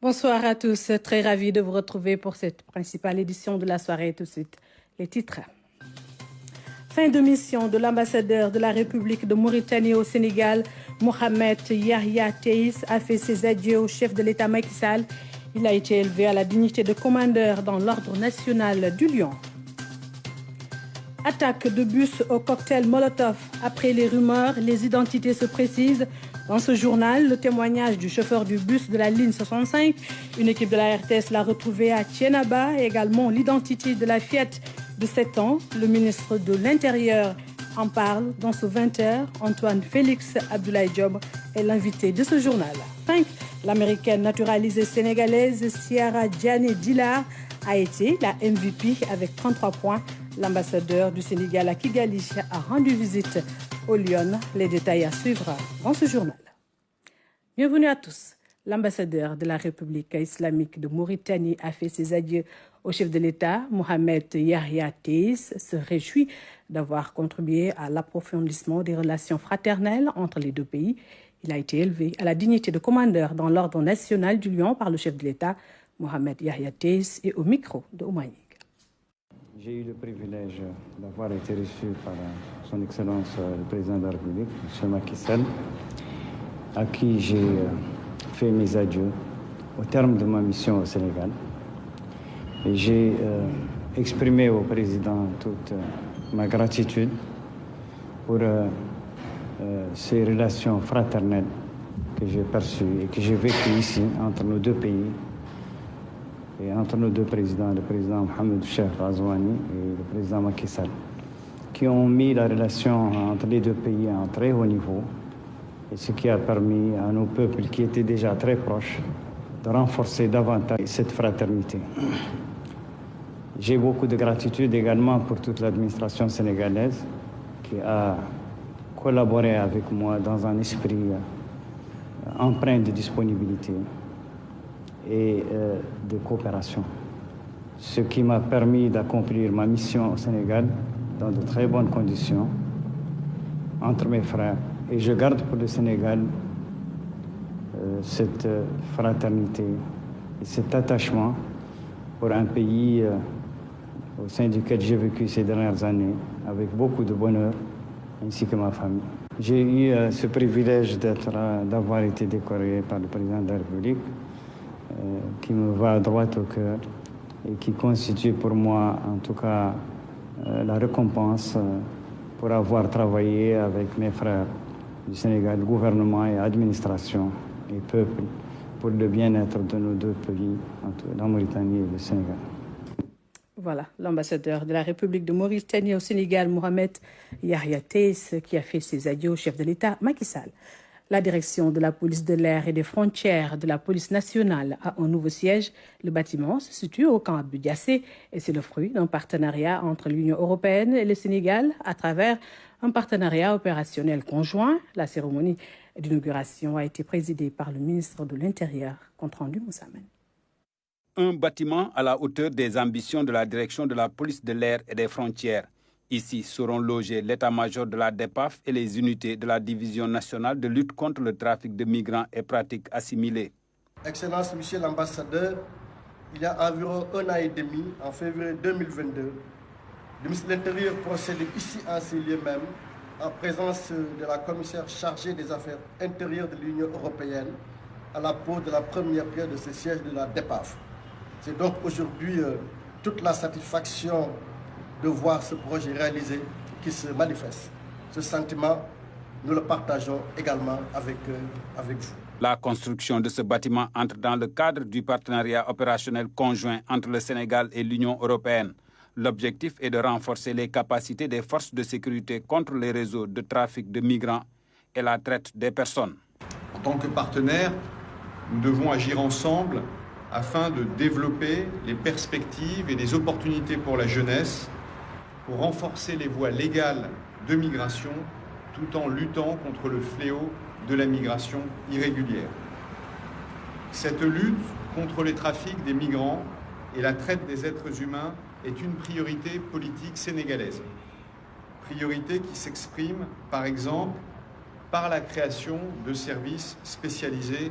Bonsoir à tous, très ravi de vous retrouver pour cette principale édition de la soirée. Tout de suite, les titres. Fin de mission de l'ambassadeur de la République de Mauritanie au Sénégal, Mohamed Yahya Teis, a fait ses adieux au chef de l'État Macky Sall. Il a été élevé à la dignité de commandeur dans l'ordre national du Lion. Attaque de bus au cocktail Molotov. Après les rumeurs, les identités se précisent. Dans ce journal, le témoignage du chauffeur du bus de la ligne 65. Une équipe de la RTS l'a retrouvé à Tiénaba. Et également l'identité de la fillette de 7 ans. Le ministre de l'Intérieur en parle dans ce 20h. Antoine Félix Abdoulaye Diop est l'invité de ce journal. 5. L'américaine naturalisée sénégalaise Ciara Diané Dillard a été la MVP avec 33 points. L'ambassadeur du Sénégal à Kigali a rendu visite au Lyon. Les détails à suivre dans ce journal. Bienvenue à tous. L'ambassadeur de la République islamique de Mauritanie a fait ses adieux au chef de l'État, Mohamed Yahya Teis, se réjouit d'avoir contribué à l'approfondissement des relations fraternelles entre les deux pays. Il a été élevé à la dignité de commandeur dans l'ordre national du Lion par le chef de l'État, Mohamed Yahya Teis, et au micro de Oumani. J'ai eu le privilège d'avoir été reçu par son Excellence le Président de la République, M. Macky Sall, à qui j'ai fait mes adieux au terme de ma mission au Sénégal. Et j'ai exprimé au Président toute ma gratitude pour ces relations fraternelles que j'ai perçues et que j'ai vécues ici entre nos deux pays, et entre nos deux présidents, le président Mohamed Cheikh Ghazouani et le président Macky Sall, qui ont mis la relation entre les deux pays à un très haut niveau, et ce qui a permis à nos peuples qui étaient déjà très proches de renforcer davantage cette fraternité. J'ai beaucoup de gratitude également pour toute l'administration sénégalaise qui a collaboré avec moi dans un esprit empreint de disponibilité et de coopération, ce qui m'a permis d'accomplir ma mission au Sénégal dans de très bonnes conditions entre mes frères. Et je garde pour le Sénégal cette fraternité et cet attachement pour un pays au sein duquel j'ai vécu ces dernières années avec beaucoup de bonheur, ainsi que ma famille. J'ai eu ce privilège d'avoir été décoré par le président de la République, qui me va droit au cœur et qui constitue pour moi, en tout cas, la récompense pour avoir travaillé avec mes frères du Sénégal, gouvernement et administration et peuple, pour le bien-être de nos deux pays, la Mauritanie et le Sénégal. Voilà, l'ambassadeur de la République de Mauritanie au Sénégal, Mohamed Yahya Teis, qui a fait ses adieux au chef de l'État, Macky Sall. La direction de la police de l'air et des frontières de la police nationale a un nouveau siège. Le bâtiment se situe au camp Abdou Diassé et c'est le fruit d'un partenariat entre l'Union européenne et le Sénégal à travers un partenariat opérationnel conjoint. La cérémonie d'inauguration a été présidée par le ministre de l'Intérieur, compte rendu Moussamen. Un bâtiment à la hauteur des ambitions de la direction de la police de l'air et des frontières. Ici seront logés l'état-major de la DEPAF et les unités de la Division nationale de lutte contre le trafic de migrants et pratiques assimilées. Excellence, Monsieur l'ambassadeur, il y a environ 1 an et demi, en février 2022, le ministre de l'Intérieur procède ici en ces lieux même, en présence de la commissaire chargée des affaires intérieures de l'Union européenne, à la pose de la première pierre de ce siège de la DEPAF. C'est donc aujourd'hui toute la satisfaction de voir ce projet réalisé qui se manifeste. Ce sentiment, nous le partageons également avec vous. La construction de ce bâtiment entre dans le cadre du partenariat opérationnel conjoint entre le Sénégal et l'Union européenne. L'objectif est de renforcer les capacités des forces de sécurité contre les réseaux de trafic de migrants et la traite des personnes. En tant que partenaires, nous devons agir ensemble afin de développer les perspectives et les opportunités pour la jeunesse, pour renforcer les voies légales de migration, tout en luttant contre le fléau de la migration irrégulière. Cette lutte contre les trafics des migrants et la traite des êtres humains est une priorité politique sénégalaise. Priorité qui s'exprime, par exemple, par la création de services spécialisés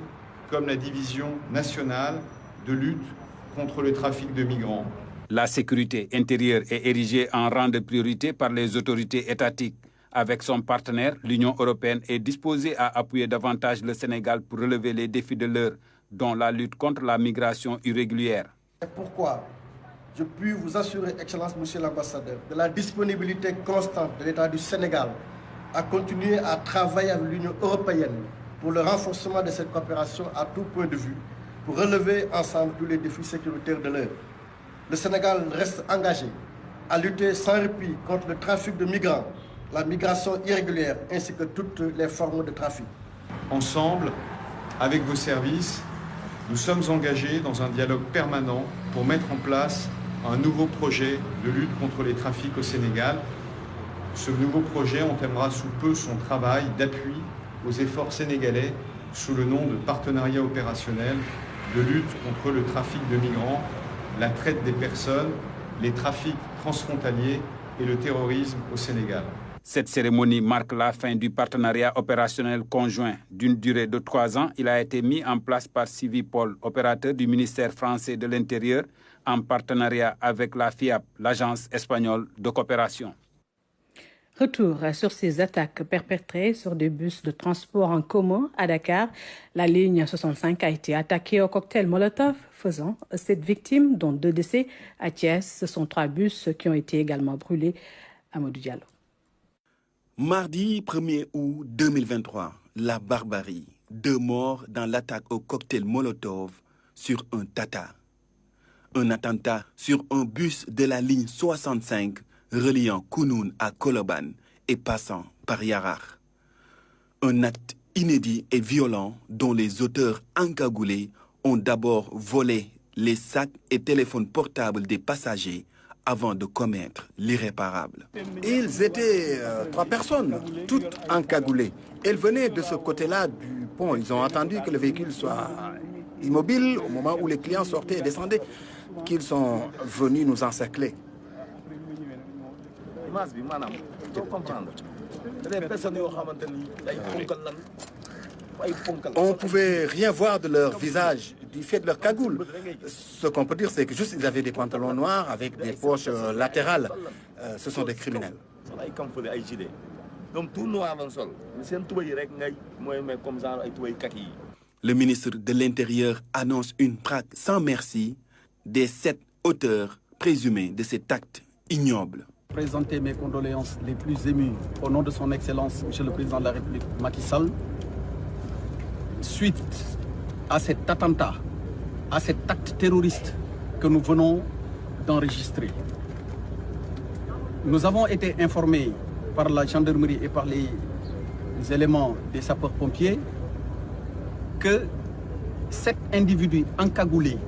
comme la division nationale de lutte contre le trafic de migrants. La sécurité intérieure est érigée en rang de priorité par les autorités étatiques. Avec son partenaire, l'Union européenne est disposée à appuyer davantage le Sénégal pour relever les défis de l'heure, dont la lutte contre la migration irrégulière. C'est pourquoi je puis vous assurer, Excellence, Monsieur l'ambassadeur, de la disponibilité constante de l'État du Sénégal à continuer à travailler avec l'Union européenne pour le renforcement de cette coopération à tout point de vue, pour relever ensemble tous les défis sécuritaires de l'heure. Le Sénégal reste engagé à lutter sans répit contre le trafic de migrants, la migration irrégulière ainsi que toutes les formes de trafic. Ensemble, avec vos services, nous sommes engagés dans un dialogue permanent pour mettre en place un nouveau projet de lutte contre les trafics au Sénégal. Ce nouveau projet entamera sous peu son travail d'appui aux efforts sénégalais sous le nom de partenariat opérationnel de lutte contre le trafic de migrants, la traite des personnes, les trafics transfrontaliers et le terrorisme au Sénégal. Cette cérémonie marque la fin du partenariat opérationnel conjoint. D'une durée de 3 ans, il a été mis en place par Civipol, opérateur du ministère français de l'Intérieur, en partenariat avec la FIAP, l'agence espagnole de coopération. Retour sur ces attaques perpétrées sur des bus de transport en commun à Dakar. La ligne 65 a été attaquée au cocktail Molotov, faisant 7 victimes, dont 2 décès. À Thiès, ce sont 3 bus qui ont été également brûlés. Amadou Diallo. Mardi 1er août 2023, la barbarie. 2 morts dans l'attaque au cocktail Molotov sur un Tata. Un attentat sur un bus de la ligne 65 reliant Kounoune à Colobane et passant par Yarar. Un acte inédit et violent dont les auteurs encagoulés ont d'abord volé les sacs et téléphones portables des passagers avant de commettre l'irréparable. Ils étaient 3 personnes, toutes encagoulées. Elles venaient de ce côté-là du pont. Ils ont attendu que le véhicule soit immobile au moment où les clients sortaient et descendaient, qu'ils sont venus nous encercler. On ne pouvait rien voir de leur visage du fait de leur cagoule. Ce qu'on peut dire, c'est que juste ils avaient des pantalons noirs avec des poches latérales. Ce sont des criminels. Le ministre de l'Intérieur annonce une traque sans merci des 7 auteurs présumés de cet acte ignoble. Présenter mes condoléances les plus émues au nom de son Excellence, Monsieur le Président de la République, Macky Sall, suite à cet attentat, à cet acte terroriste que nous venons d'enregistrer. Nous avons été informés par la gendarmerie et par les éléments des sapeurs-pompiers que 7 individus encagoulés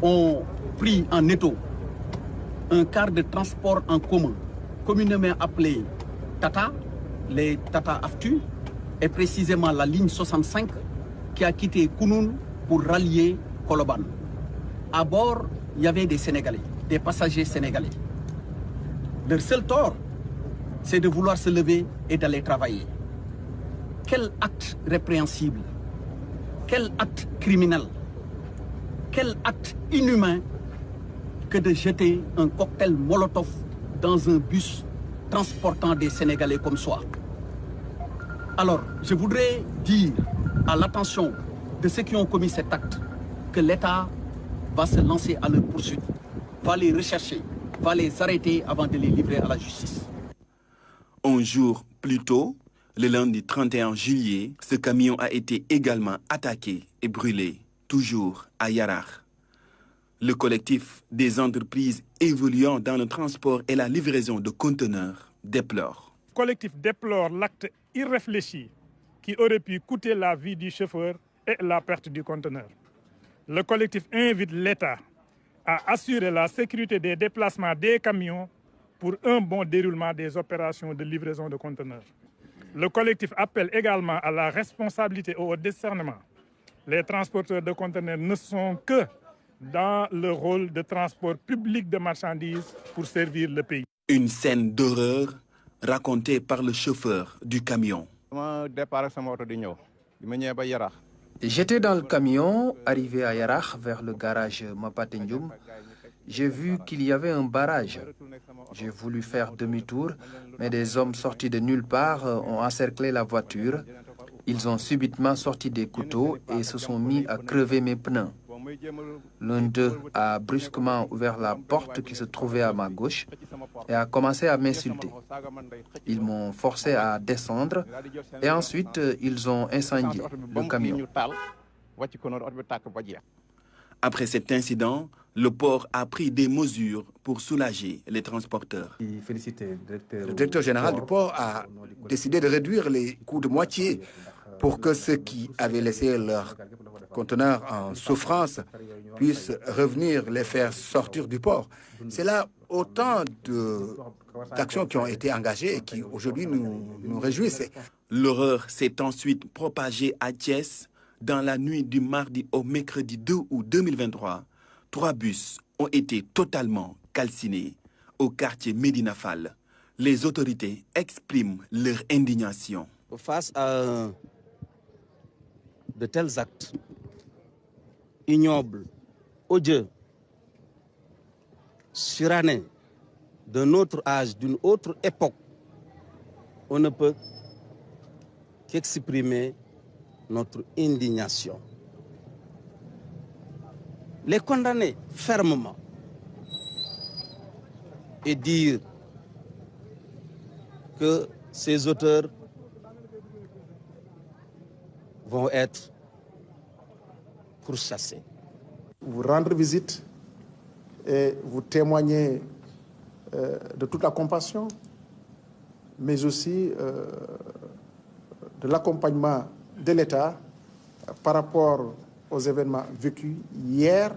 ont pris en étau un car de transport en commun, communément appelé Tata, les Tata Aftu, et précisément la ligne 65 qui a quitté Kounoune pour rallier Colobane. À bord, il y avait des Sénégalais, des passagers sénégalais. Leur seul tort, c'est de vouloir se lever et d'aller travailler. Quel acte répréhensible, quel acte criminel, quel acte inhumain que de jeter un cocktail Molotov dans un bus transportant des Sénégalais comme soi. Alors, je voudrais dire à l'attention de ceux qui ont commis cet acte que l'État va se lancer à leur poursuite, va les rechercher, va les arrêter avant de les livrer à la justice. Un jour plus tôt, le lundi 31 juillet, ce camion a été également attaqué et brûlé, toujours à Yarar. Le collectif des entreprises évoluant dans le transport et la livraison de conteneurs déplore. Le collectif déplore l'acte irréfléchi qui aurait pu coûter la vie du chauffeur et la perte du conteneur. Le collectif invite l'État à assurer la sécurité des déplacements des camions pour un bon déroulement des opérations de livraison de conteneurs. Le collectif appelle également à la responsabilité et au discernement. Les transporteurs de conteneurs ne sont que dans le rôle de transport public de marchandises pour servir le pays. Une scène d'horreur racontée par le chauffeur du camion. J'étais dans le camion, arrivé à Yarakh, vers le garage Mapatendjoum. J'ai vu qu'il y avait un barrage. J'ai voulu faire demi-tour, mais des hommes sortis de nulle part ont encerclé la voiture. Ils ont subitement sorti des couteaux et se sont mis à crever mes pneus. L'un d'eux a brusquement ouvert la porte qui se trouvait à ma gauche et a commencé à m'insulter. Ils m'ont forcé à descendre et ensuite ils ont incendié le camion. Après cet incident, le port a pris des mesures pour soulager les transporteurs. Le directeur général du port a décidé de réduire les coûts de moitié pour que ceux qui avaient laissé leur conteneurs en souffrance puissent revenir les faire sortir du port. C'est là autant d'actions qui ont été engagées et qui aujourd'hui nous réjouissent. L'horreur s'est ensuite propagée à Thiès. Dans la nuit du mardi au mercredi 2 août 2023, 3 bus ont été totalement calcinés au quartier Médina Fall. Les autorités expriment leur indignation. Face à de tels actes ignobles, odieux, surannés d'un autre âge, d'une autre époque, on ne peut qu'exprimer notre indignation. Les condamner fermement et dire que ces auteurs vont être pourchassés. Vous rendre visite et vous témoigner de toute la compassion, mais aussi de l'accompagnement de l'État par rapport aux événements vécus hier,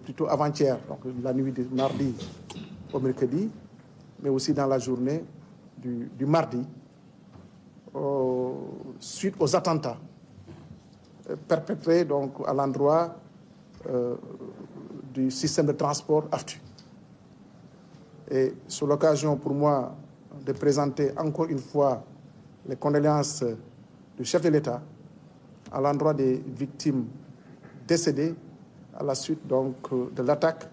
plutôt avant-hier, donc la nuit du mardi au mercredi, mais aussi dans la journée du mardi, suite aux attentats perpétrés donc à l'endroit du système de transport AFTU. Et c'est l'occasion pour moi de présenter encore une fois les condoléances du chef de l'État à l'endroit des victimes décédées à la suite donc de l'attaque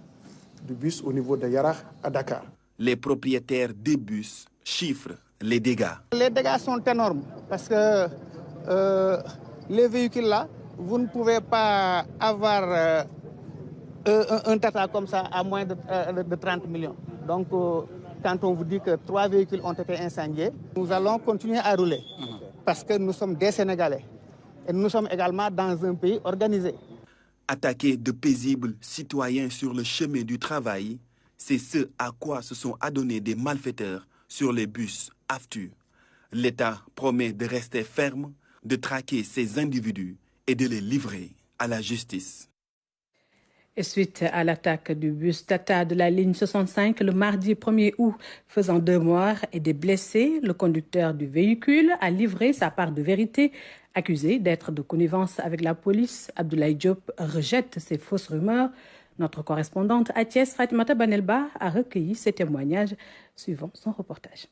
du bus au niveau de Yarakh à Dakar. Les propriétaires des bus chiffrent les dégâts. Les dégâts sont énormes parce que les véhicules là, vous ne pouvez pas avoir un Tata comme ça à moins de 30 millions. Donc quand on vous dit que 3 véhicules ont été incendiés, nous allons continuer à rouler parce que nous sommes des Sénégalais et nous sommes également dans un pays organisé. Attaquer de paisibles citoyens sur le chemin du travail, c'est ce à quoi se sont adonnés des malfaiteurs sur les bus AFTU. L'État promet de rester ferme, de traquer ces individus et de les livrer à la justice. Et suite à l'attaque du bus Tata de la ligne 65 le mardi 1er août, faisant 2 morts et des blessés, le conducteur du véhicule a livré sa part de vérité. Accusé d'être de connivence avec la police, Abdoulaye Diop rejette ces fausses rumeurs. Notre correspondante à Thiès, Fatimata Banelba, a recueilli ces témoignages suivant son reportage.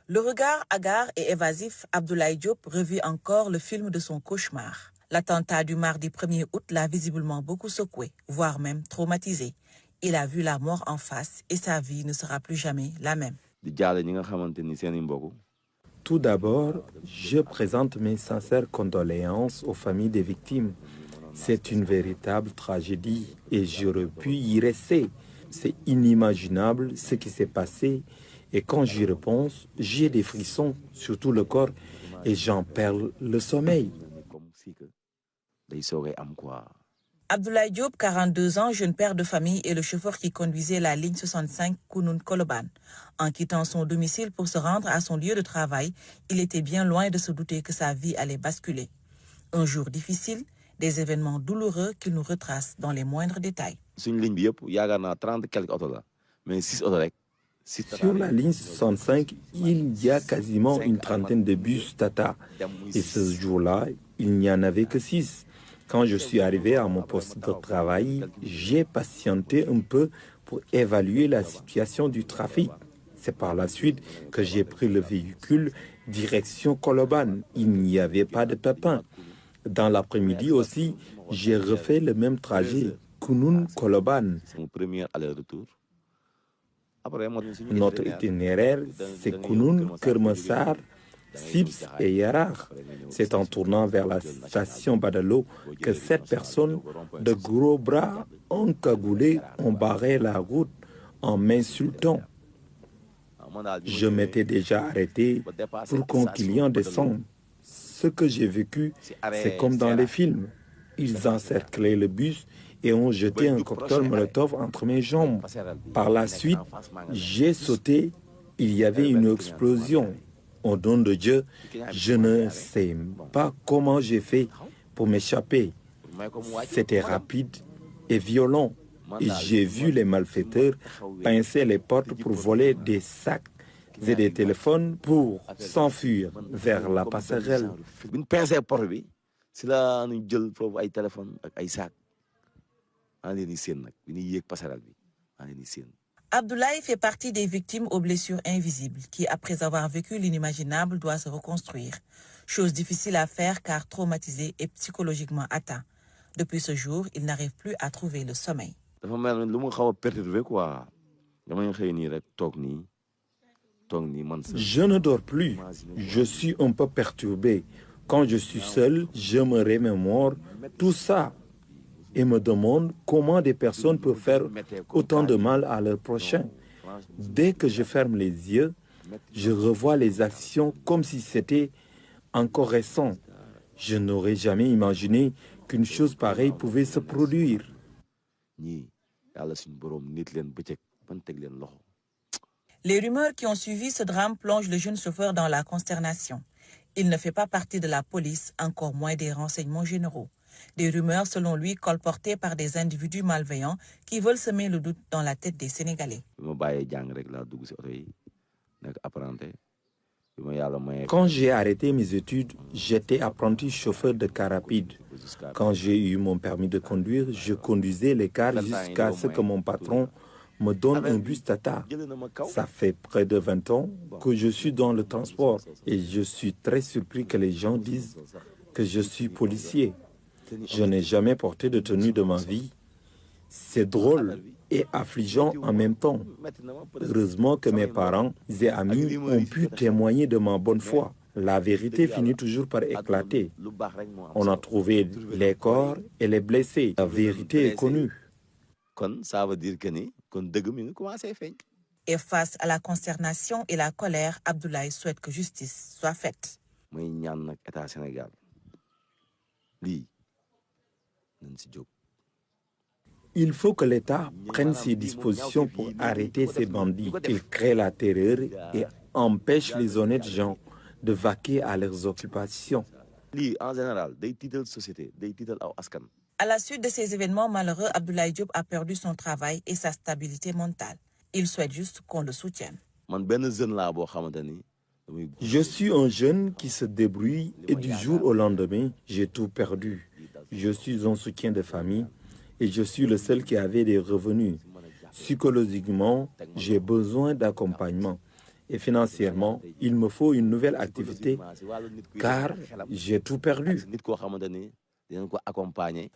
Le regard hagard et évasif, Abdoulaye Diop revit encore le film de son cauchemar. L'attentat du mardi 1er août l'a visiblement beaucoup secoué, voire même traumatisé. Il a vu la mort en face et sa vie ne sera plus jamais la même. Tout d'abord, je présente mes sincères condoléances aux familles des victimes. C'est une véritable tragédie et j'aurais pu y rester. C'est inimaginable ce qui s'est passé et quand j'y repense, j'ai des frissons sur tout le corps et j'en perds le sommeil. Abdoulaye Diop, 42 ans, jeune père de famille et le chauffeur qui conduisait la ligne 65 Kounoune-Koloban. En quittant son domicile pour se rendre à son lieu de travail, il était bien loin de se douter que sa vie allait basculer. Un jour difficile, des événements douloureux qu'il nous retrace dans les moindres détails. Sur la ligne 65, il y a quasiment une trentaine de bus Tata. Et ce jour-là, il n'y en avait que 6. Quand je suis arrivé à mon poste de travail, j'ai patienté un peu pour évaluer la situation du trafic. C'est par la suite que j'ai pris le véhicule direction Colobane. Il n'y avait pas de pépin. Dans l'après-midi aussi, j'ai refait le même trajet, Kounoune-Colobane. Notre itinéraire, c'est Kounoune, Kermassar, Sibs et Yarar. C'est en tournant vers la station Badalo que 7 personnes de gros bras encagoulés ont barré la route en m'insultant. Je m'étais déjà arrêté pour qu'un client descende. Ce que j'ai vécu, c'est comme dans les films. Ils encerclaient le bus et ont jeté un cocktail Molotov entre mes jambes. Par la suite, j'ai sauté. Il y avait une explosion. Au nom de Dieu, je ne sais pas comment j'ai fait pour m'échapper. C'était rapide et violent. Et j'ai vu les malfaiteurs pincer les portes pour voler des sacs et des téléphones pour s'enfuir vers la passerelle. Abdoulaye fait partie des victimes aux blessures invisibles qui, après avoir vécu l'inimaginable, doit se reconstruire. Chose difficile à faire car traumatisé et psychologiquement atteint. Depuis ce jour, il n'arrive plus à trouver le sommeil. Je ne dors plus. Je suis un peu perturbé. Quand je suis seul, je me remémore tout ça et me demande comment des personnes peuvent faire autant de mal à leur prochain. Dès que je ferme les yeux, je revois les actions comme si c'était encore récent. Je n'aurais jamais imaginé qu'une chose pareille pouvait se produire. Les rumeurs qui ont suivi ce drame plongent le jeune chauffeur dans la consternation. Il ne fait pas partie de la police, encore moins des renseignements généraux. Des rumeurs, selon lui, colportées par des individus malveillants qui veulent semer le doute dans la tête des Sénégalais. Quand j'ai arrêté mes études, j'étais apprenti chauffeur de car rapide. Quand j'ai eu mon permis de conduire, je conduisais les cars jusqu'à ce que mon patron me donne un bus Tata. Ça fait près de 20 ans que je suis dans le transport et je suis très surpris que les gens disent que je suis policier. Je n'ai jamais porté de tenue de ma vie. C'est drôle et affligeant en même temps. Heureusement que mes parents et amis ont pu témoigner de ma bonne foi. La vérité finit toujours par éclater. On a trouvé les corps et les blessés. La vérité est connue. Et face à la consternation et la colère, Abdoulaye souhaite que justice soit faite. Il faut que l'État prenne ses dispositions pour arrêter ces bandits. Ils créent la terreur et empêchent les honnêtes gens de vaquer à leurs occupations. À la suite de ces événements malheureux, Abdoulaye Diop a perdu son travail et sa stabilité mentale. Il souhaite juste qu'on le soutienne. Je suis un jeune qui se débrouille et du jour au lendemain, j'ai tout perdu. Je suis un soutien de famille et je suis le seul qui avait des revenus. Psychologiquement, j'ai besoin d'accompagnement. Et financièrement, il me faut une nouvelle activité car j'ai tout perdu.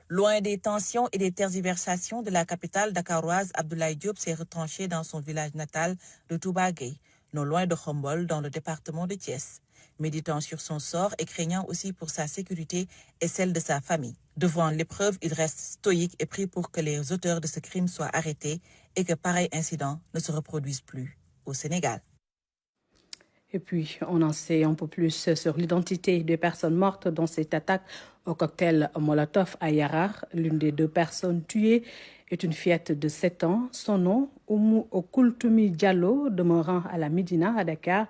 Loin des tensions et des tergiversations de la capitale dakaroise, Abdoulaye Diop s'est retranché dans son village natal de Touba Gueye, non loin de Khombol, dans le département de Thiès. Méditant sur son sort et craignant aussi pour sa sécurité et celle de sa famille. Devant l'épreuve, il reste stoïque et prie pour que les auteurs de ce crime soient arrêtés et que pareil incident ne se reproduise plus au Sénégal. Et puis, on en sait un peu plus sur l'identité des personnes mortes dans cette attaque au cocktail Molotov à Yarar. L'une des 2 personnes tuées est une fillette de 7 ans. Son nom, Oumou Okultumi Diallo, demeurant à la Médina, à Dakar.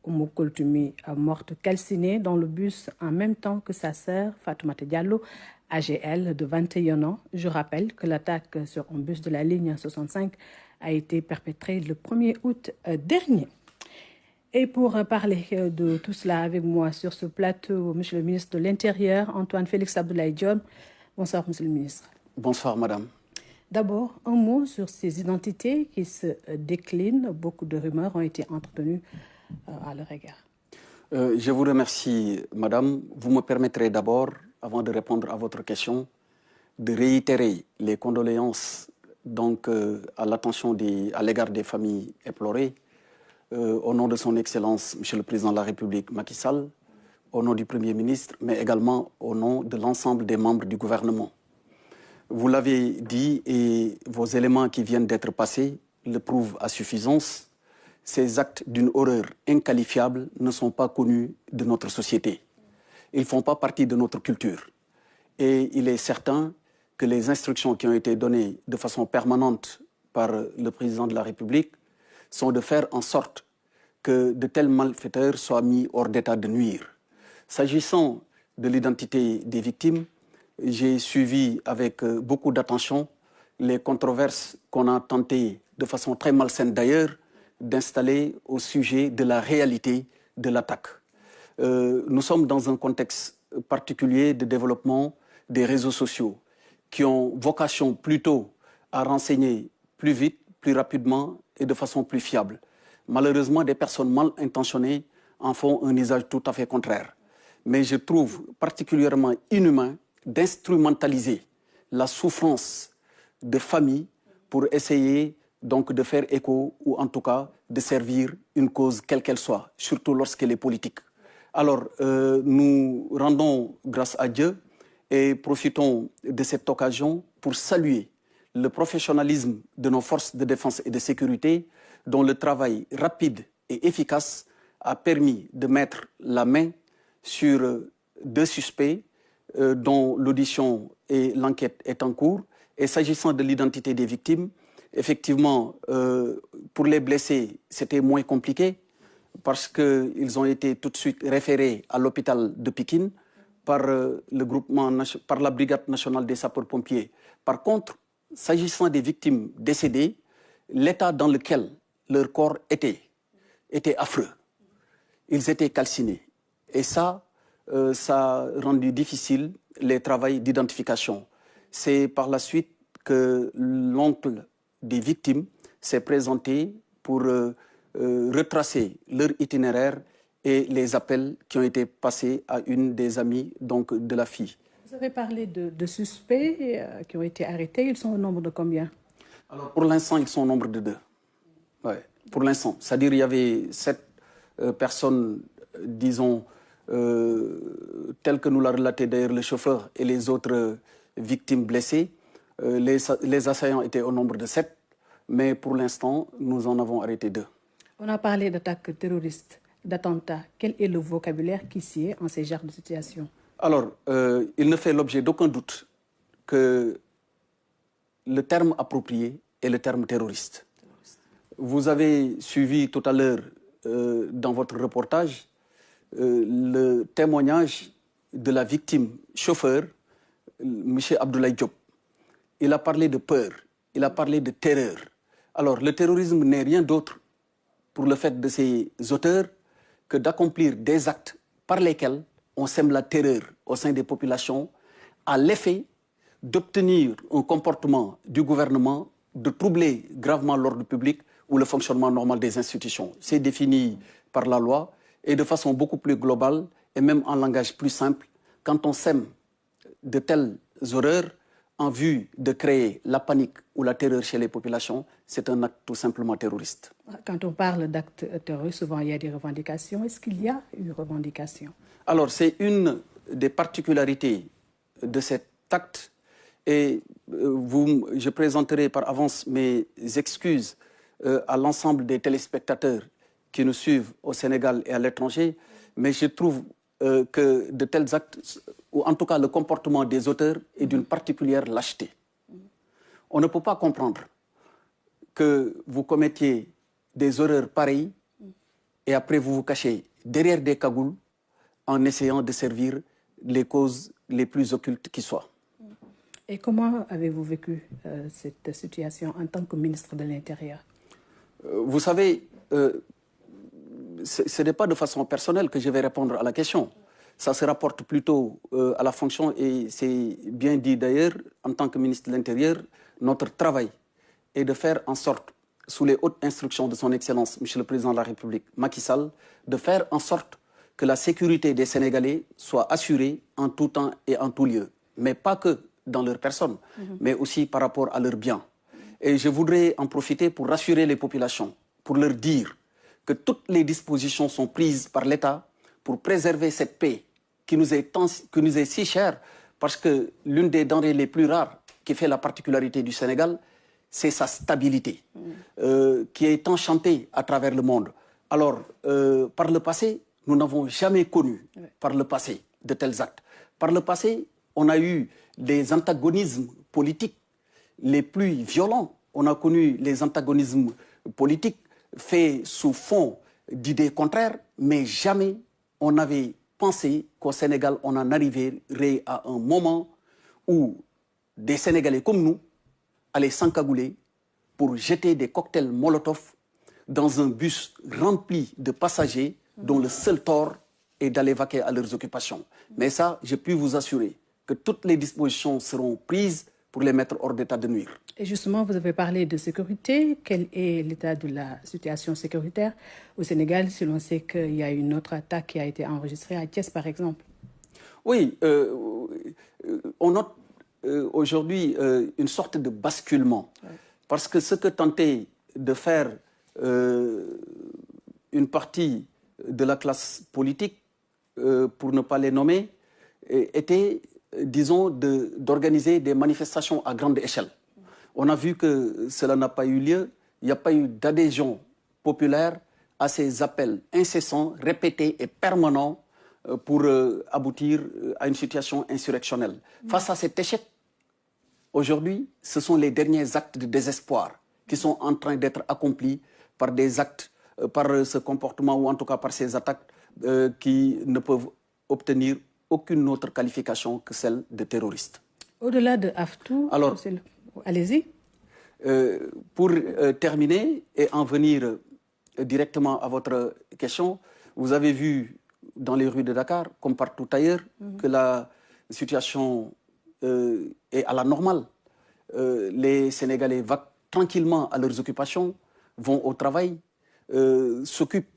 Oumou Okultumi morte calcinée dans le bus en même temps que sa sœur, Fatoumata Diallo, âgée, elle, de 21 ans. Je rappelle que l'attaque sur un bus de la ligne 65 a été perpétrée le 1er août dernier. Et pour parler de tout cela avec moi sur ce plateau, Monsieur le ministre de l'Intérieur, Antoine Félix Abdoulaye Diome. Bonsoir, Monsieur le ministre. Bonsoir, Madame. D'abord, un mot sur ces identités qui se déclinent. Beaucoup de rumeurs ont été entretenues à leur égard. Je vous remercie, madame. Vous me permettrez d'abord, avant de répondre à votre question, de réitérer les condoléances donc, à l'égard des familles éplorées, au nom de son Excellence, Monsieur le Président de la République, Macky Sall, au nom du Premier ministre, mais également au nom de l'ensemble des membres du gouvernement. Vous l'avez dit et vos éléments qui viennent d'être passés le prouvent à suffisance. Ces actes d'une horreur inqualifiable ne sont pas connus de notre société. Ils ne font pas partie de notre culture. Et il est certain que les instructions qui ont été données de façon permanente par le Président de la République sont de faire en sorte que de tels malfaiteurs soient mis hors d'état de nuire. S'agissant de l'identité des victimes, j'ai suivi avec beaucoup d'attention les controverses qu'on a tenté, de façon très malsaine d'ailleurs, d'installer au sujet de la réalité de l'attaque. Nous sommes dans un contexte particulier de développement des réseaux sociaux qui ont vocation plutôt à renseigner plus vite, plus rapidement et de façon plus fiable. Malheureusement, des personnes mal intentionnées en font un usage tout à fait contraire. Mais je trouve particulièrement inhumain d'instrumentaliser la souffrance de familles pour essayer donc de faire écho ou en tout cas de servir une cause quelle qu'elle soit, surtout lorsqu'elle est politique. Alors, nous rendons grâce à Dieu et profitons de cette occasion pour saluer le professionnalisme de nos forces de défense et de sécurité dont le travail rapide et efficace a permis de mettre la main sur 2 suspects dont l'audition et l'enquête est en cours. Et s'agissant de l'identité des victimes, effectivement, pour les blessés, c'était moins compliqué parce qu'ils ont été tout de suite référés à l'hôpital de Pikine par la Brigade nationale des sapeurs-pompiers. Par contre, s'agissant des victimes décédées, l'état dans lequel leur corps était affreux. Ils étaient calcinés. Et ça a rendu difficile les travaux d'identification. C'est par la suite que l'oncle des victimes s'est présenté pour retracer leur itinéraire et les appels qui ont été passés à une des amies donc, de la fille. Vous avez parlé de suspects qui ont été arrêtés. Ils sont au nombre de combien? Alors, pour l'instant, ils sont au nombre de 2. Ouais, pour l'instant. C'est-à-dire qu'il y avait 7 personnes, disons, telles que nous l'a relaté d'ailleurs le chauffeur et les autres victimes blessées. Les assaillants étaient au nombre de 7, mais pour l'instant, nous en avons arrêté 2. On a parlé d'attaques terroristes, d'attentats. Quel est le vocabulaire qui s'y est en ces genres de situation? Alors, il ne fait l'objet d'aucun doute que le terme approprié est le terme terroriste. Vous avez suivi tout à l'heure dans votre reportage le témoignage de la victime chauffeur, M. Abdoulaye Diop. Il a parlé de peur, il a parlé de terreur. Alors, le terrorisme n'est rien d'autre pour le fait de ces auteurs que d'accomplir des actes par lesquels on sème la terreur au sein des populations à l'effet d'obtenir un comportement du gouvernement, de troubler gravement l'ordre public ou le fonctionnement normal des institutions. C'est défini par la loi et de façon beaucoup plus globale et même en langage plus simple, quand on sème de telles horreurs en vue de créer la panique ou la terreur chez les populations, c'est un acte tout simplement terroriste. Quand on parle d'actes terroristes, souvent il y a des revendications. Est-ce qu'il y a une revendication? Alors, c'est une des particularités de cet acte et je présenterai par avance mes excuses à l'ensemble des téléspectateurs qui nous suivent au Sénégal et à l'étranger, mais je trouve que de tels actes, ou en tout cas le comportement des auteurs, est d'une particulière lâcheté. On ne peut pas comprendre que vous commettiez des horreurs pareilles et après vous vous cachez derrière des cagoules en essayant de servir les causes les plus occultes qui soient. Et comment avez-vous vécu cette situation en tant que ministre de l'Intérieur? Vous savez, ce n'est pas de façon personnelle que je vais répondre à la question. ça se rapporte plutôt à la fonction, et c'est bien dit d'ailleurs, en tant que ministre de l'Intérieur, notre travail est de faire en sorte, sous les hautes instructions de son Excellence, Monsieur le Président de la République, Macky Sall, de faire en sorte que la sécurité des Sénégalais soit assurée en tout temps et en tout lieu. Mais pas que dans leur personne, mais aussi par rapport à leurs biens. Et je voudrais en profiter pour rassurer les populations, pour leur dire que toutes les dispositions sont prises par l'État pour préserver cette paix qui nous est si chère, parce que l'une des denrées les plus rares qui fait la particularité du Sénégal, c'est sa stabilité, qui est enchantée à travers le monde. Alors, par le passé, nous n'avons jamais connu, par le passé, de tels actes. Par le passé, on a eu des antagonismes politiques les plus violents. On a connu les antagonismes politiques faits sous fond d'idées contraires, mais jamais on n'avait pensé qu'au Sénégal, on en arriverait à un moment où des Sénégalais comme nous allaient s'encagouler pour jeter des cocktails Molotov dans un bus rempli de passagers dont le seul tort est d'aller vaquer à leurs occupations. Mais ça, je puis vous assurer que toutes les dispositions seront prises pour les mettre hors d'état de nuire. Et justement, vous avez parlé de sécurité. Quel est l'état de la situation sécuritaire au Sénégal, si l'on sait qu'il y a une autre attaque qui a été enregistrée à Thiès, par exemple? Oui, on note aujourd'hui une sorte de basculement. Parce que ce que tentait de faire une partie de la classe politique, pour ne pas les nommer, était, disons, d'organiser des manifestations à grande échelle. On a vu que cela n'a pas eu lieu, il n'y a pas eu d'adhésion populaire à ces appels incessants, répétés et permanents pour aboutir à une situation insurrectionnelle. Face à cet échec, aujourd'hui, ce sont les derniers actes de désespoir qui sont en train d'être accomplis par des actes, par ce comportement ou en tout cas par ces attaques qui ne peuvent obtenir aucune autre qualification que celle de terroriste. Au-delà de Haftou, alors, allez-y. Pour terminer et en venir directement à votre question, vous avez vu dans les rues de Dakar, comme partout ailleurs, que la situation est à la normale. Les Sénégalais vont tranquillement à leurs occupations, vont au travail, s'occupent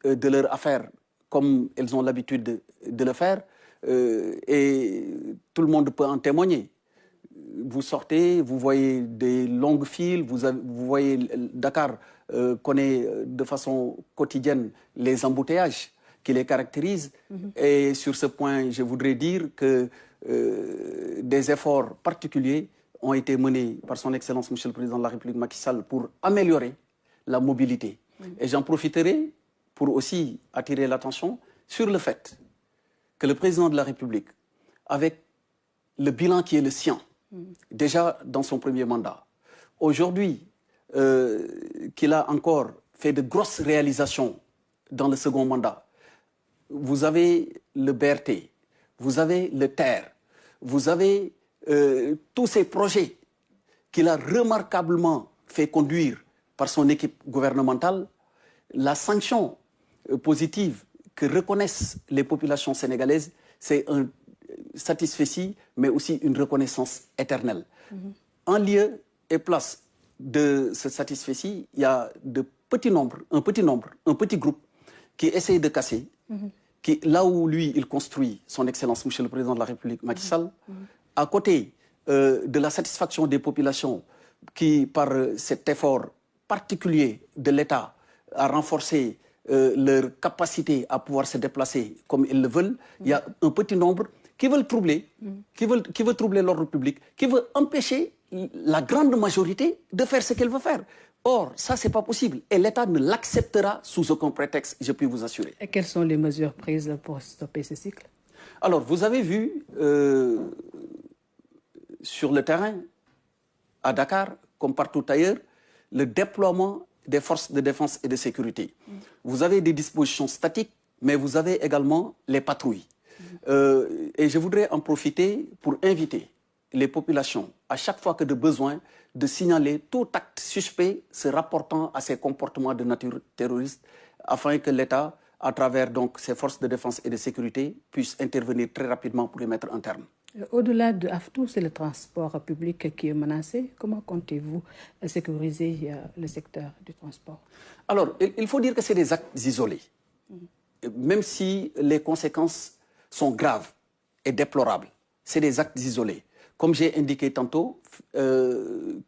de leurs affaires comme elles ont l'habitude de le faire, et tout le monde peut en témoigner. Vous sortez, vous voyez des longues files, vous voyez Dakar connaît de façon quotidienne les embouteillages qui les caractérisent. Et sur ce point, je voudrais dire que des efforts particuliers ont été menés par son Excellence, Monsieur le Président de la République Macky Sall, pour améliorer la mobilité. Et j'en profiterai pour aussi attirer l'attention sur le fait que le Président de la République, avec le bilan qui est le sien, déjà dans son premier mandat, aujourd'hui qu'il a encore fait de grosses réalisations dans le second mandat, vous avez le BRT, vous avez le TER, vous avez tous ces projets qu'il a remarquablement fait conduire par son équipe gouvernementale. La sanction positive que reconnaissent les populations sénégalaises, c'est un satisfecit, mais aussi une reconnaissance éternelle. En lieu et place de ce satisfecit, il y a un petit groupe qui essaie de casser, qui, là où lui, il construit son Excellence, Monsieur le Président de la République, Macky Sall, à côté de la satisfaction des populations qui, par cet effort particulier de l'État, a renforcé leur capacité à pouvoir se déplacer comme ils le veulent, il y a un petit nombre qui veulent troubler, qui veut troubler l'ordre public, qui veut empêcher la grande majorité de faire ce qu'elle veut faire. Or, ça, ce n'est pas possible. Et l'État ne l'acceptera sous aucun prétexte, je puis vous assurer. Et quelles sont les mesures prises pour stopper ce cycle? Alors, vous avez vu sur le terrain, à Dakar, comme partout ailleurs, le déploiement des forces de défense et de sécurité. Vous avez des dispositions statiques, mais vous avez également les patrouilles. Et je voudrais en profiter pour inviter les populations, à chaque fois que de besoin, de signaler tout acte suspect se rapportant à ces comportements de nature terroriste, afin que l'État à travers donc ces forces de défense et de sécurité, puissent intervenir très rapidement pour y mettre un terme. Au-delà de Aftou, c'est le transport public qui est menacé. Comment comptez-vous sécuriser le secteur du transport? Alors, il faut dire que c'est des actes isolés. Même si les conséquences sont graves et déplorables, c'est des actes isolés. Comme j'ai indiqué tantôt,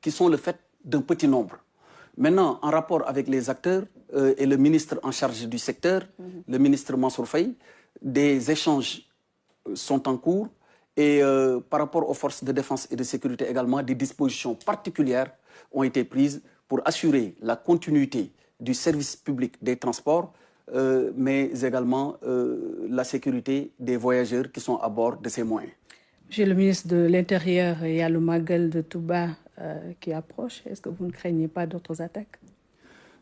qui sont le fait d'un petit nombre. Maintenant, en rapport avec les acteurs et le ministre en charge du secteur, le ministre Mansour Faye, des échanges sont en cours et par rapport aux forces de défense et de sécurité également, des dispositions particulières ont été prises pour assurer la continuité du service public des transports, mais également la sécurité des voyageurs qui sont à bord de ces moyens. Monsieur le ministre de l'Intérieur, il y a le Magal de Touba qui approche. Est-ce que vous ne craignez pas d'autres attaques?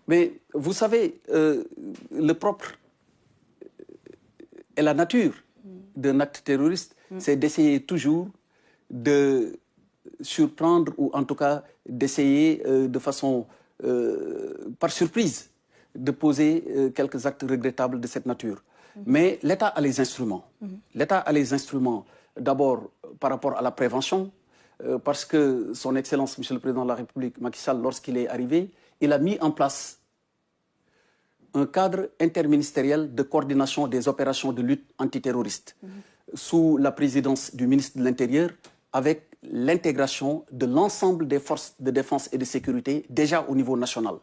Mais vous savez, le propre et la nature d'un acte terroriste, c'est d'essayer toujours de surprendre ou en tout cas d'essayer de façon par surprise de poser quelques actes regrettables de cette nature. Mais l'État a les instruments. L'État a les instruments d'abord par rapport à la prévention, parce que son Excellence, Monsieur le Président de la République, Macky Sall, lorsqu'il est arrivé, il a mis en place un cadre interministériel de coordination des opérations de lutte antiterroriste sous la présidence du ministre de l'Intérieur, avec l'intégration de l'ensemble des forces de défense et de sécurité déjà au niveau national.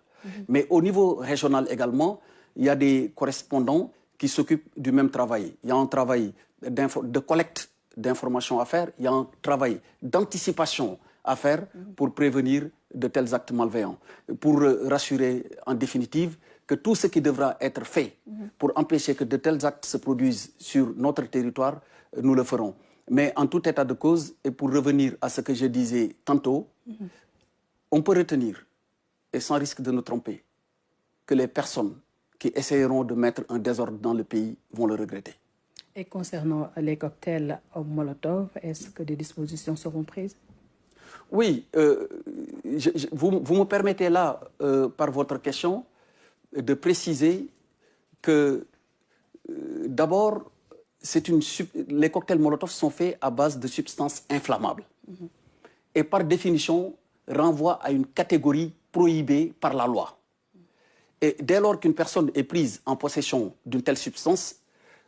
Mais au niveau régional également, il y a des correspondants qui s'occupent du même travail. Il y a un travail de collecte d'informations à faire, il y a un travail d'anticipation à faire pour prévenir de tels actes malveillants, pour rassurer en définitive que tout ce qui devra être fait pour empêcher que de tels actes se produisent sur notre territoire, nous le ferons. Mais en tout état de cause, et pour revenir à ce que je disais tantôt, on peut retenir, et sans risque de nous tromper, que les personnes qui essayeront de mettre un désordre dans le pays vont le regretter. Et concernant les cocktails au Molotov, est-ce que des dispositions seront prises? Oui, vous me permettez là, par votre question, de préciser que d'abord, les cocktails Molotov sont faits à base de substances inflammables. Et par définition, renvoient à une catégorie prohibée par la loi. Et dès lors qu'une personne est prise en possession d'une telle substance,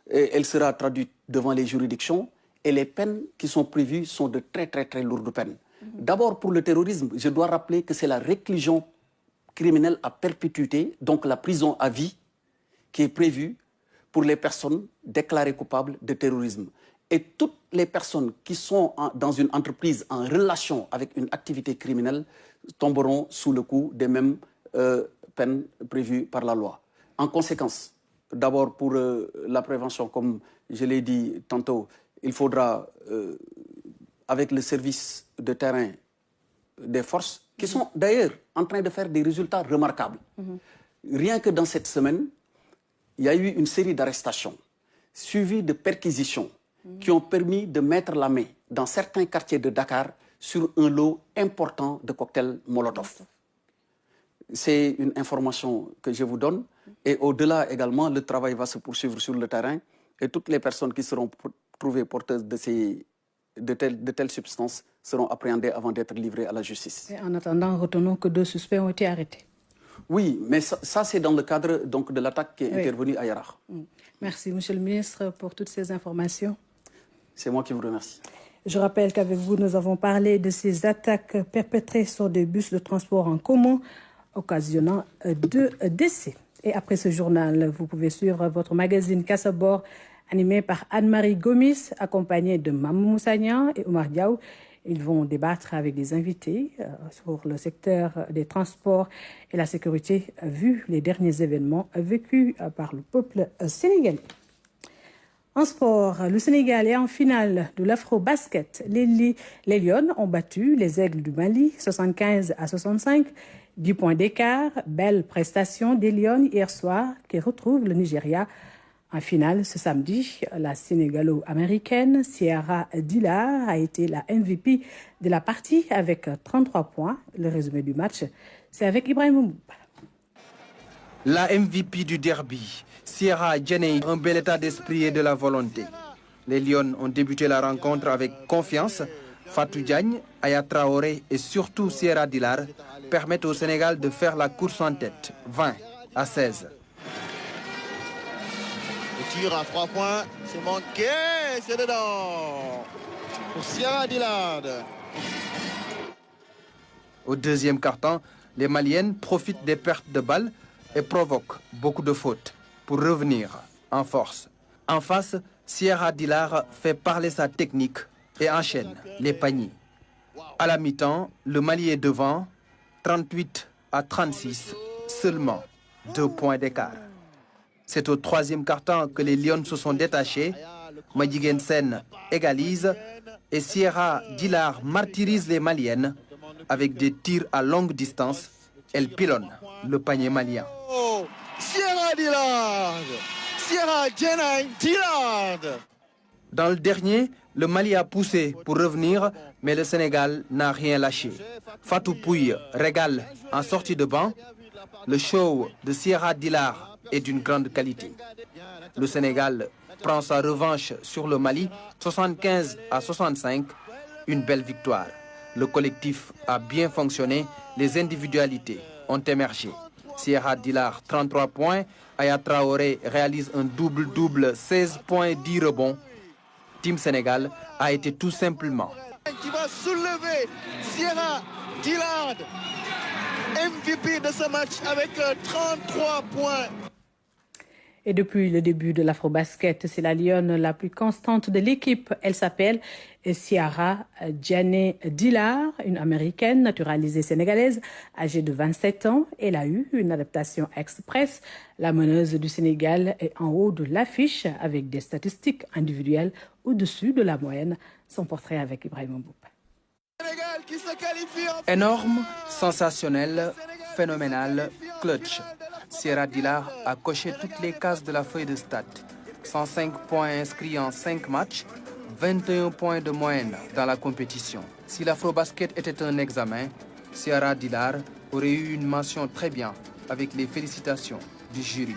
elle sera traduite devant les juridictions et les peines qui sont prévues sont de très très lourdes peines. D'abord, pour le terrorisme, je dois rappeler que c'est la réclusion criminelle à perpétuité, donc la prison à vie, qui est prévue pour les personnes déclarées coupables de terrorisme. Et toutes les personnes qui sont dans une entreprise en relation avec une activité criminelle tomberont sous le coup des mêmes peines prévues par la loi. En conséquence, d'abord pour la prévention, comme je l'ai dit tantôt, il faudra, avec le service de terrain des forces, qui sont d'ailleurs en train de faire des résultats remarquables. Rien que dans cette semaine, il y a eu une série d'arrestations, suivies de perquisitions, qui ont permis de mettre la main dans certains quartiers de Dakar sur un lot important de cocktails Molotov. C'est une information que je vous donne. Et au-delà également, le travail va se poursuivre sur le terrain et toutes les personnes qui seront trouvées porteuses de telles substances seront appréhendées avant d'être livrées à la justice. Et en attendant, retenons que 2 suspects ont été arrêtés. Oui, mais ça c'est dans le cadre donc, de l'attaque qui est intervenue à Yarakh. Merci, Monsieur le ministre, pour toutes ces informations. C'est moi qui vous remercie. Je rappelle qu'avec vous, nous avons parlé de ces attaques perpétrées sur des bus de transport en commun, occasionnant 2 décès. Et après ce journal, vous pouvez suivre votre magazine Kassabor, animé par Anne-Marie Gomis, accompagnée de Mamou Moussagnan et Omar Diaw. Ils vont débattre avec des invités sur le secteur des transports et la sécurité, vu les derniers événements vécus par le peuple sénégalais. En sport, le Sénégal est en finale de l'Afro-Basket. Les Lions ont battu les Aigles du Mali 75-65, 10 points d'écart. Belle prestation des Lions hier soir qui retrouvent le Nigeria en finale ce samedi. La Sénégalo-américaine Sierra Dilla a été la MVP de la partie avec 33 points. Le résumé du match, c'est avec Ibrahim Mouba. La MVP du derby, Sierra Djenei, un bel état d'esprit et de la volonté. Les Lions ont débuté la rencontre avec confiance. Fatou Diagne, Aya Traoré et surtout Sierra Dilar permettent au Sénégal de faire la course en tête, 20-16. Le tir à 3 points, c'est manqué, c'est dedans pour Sierra Dilar. Au deuxième quart-temps, les Maliennes profitent des pertes de balles et provoquent beaucoup de fautes pour revenir en force. En face, Sierra Dilar fait parler sa technique et enchaîne les paniers. À la mi-temps, le Mali est devant, 38-36, seulement 2 points d'écart. C'est au troisième quart-temps que les Lions se sont détachés. Madjiguène Sène égalise et Sierra Dilar martyrise les Maliennes avec des tirs à longue distance. Elle pilonne le panier malien. Oh, Sierra Dilar, Sierra Djenei Dilar. Dans le dernier, le Mali a poussé pour revenir, mais le Sénégal n'a rien lâché. Fatou Pouye régale en sortie de banc. Le show de Sierra Dilar est d'une grande qualité. Le Sénégal prend sa revanche sur le Mali, 75-65, une belle victoire. Le collectif a bien fonctionné, les individualités ont émergé. Sierra Dilar, 33 points. Aya Traoré réalise un double-double, 16 points, 10 rebonds. Team Sénégal a été tout simplement. Qui va soulever Sierra Dilar, MVP de ce match avec 33 points. Et depuis le début de l'Afrobasket, c'est la lionne la plus constante de l'équipe. Elle s'appelle Sierra Djenei Dilar, une américaine naturalisée sénégalaise âgée de 27 ans. Elle a eu une adaptation express. La meneuse du Sénégal est en haut de l'affiche avec des statistiques individuelles au-dessus de la moyenne. Son portrait avec Ibrahim Mboup. Énorme, sensationnel, phénoménal, clutch. Sierra Dilar a coché toutes les cases de la feuille de stats. 105 points inscrits en 5 matchs, 21 points de moyenne dans la compétition. Si l'Afrobasket était un examen, Sierra Dilar aurait eu une mention très bien avec les félicitations du jury.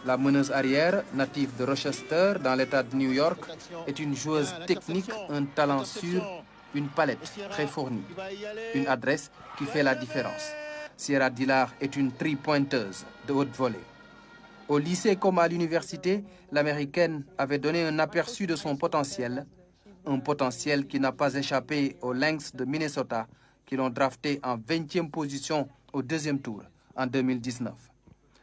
La meneuse arrière, native de Rochester dans l'État de New York, est une joueuse technique, un talent sûr, une palette très fournie, une adresse qui fait la différence. Sierra Dilar est une three-pointeuse de haute volée. Au lycée comme à l'université, l'Américaine avait donné un aperçu de son potentiel, un potentiel qui n'a pas échappé aux Lynx de Minnesota qui l'ont drafté en 20e position au deuxième tour en 2019.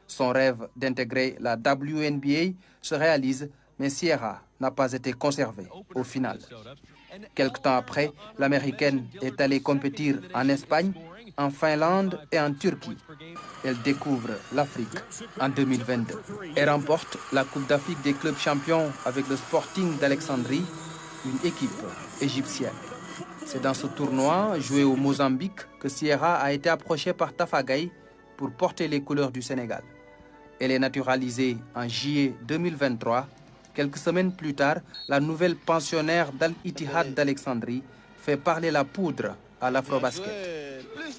Son rêve d'intégrer la WNBA se réalise, mais Sierra n'a pas été conservée au final. Quelque temps après, l'Américaine est allée compétir en Espagne, en Finlande et en Turquie. Elle découvre l'Afrique en 2022 et remporte la Coupe d'Afrique des clubs champions avec le Sporting d'Alexandrie, une équipe égyptienne. C'est dans ce tournoi, joué au Mozambique, que Sierra a été approchée par Tafa Gueye pour porter les couleurs du Sénégal. Elle est naturalisée en juillet 2023. Quelques semaines plus tard, la nouvelle pensionnaire d'Al-Ittihad d'Alexandrie fait parler la poudre à l'Afrobasket.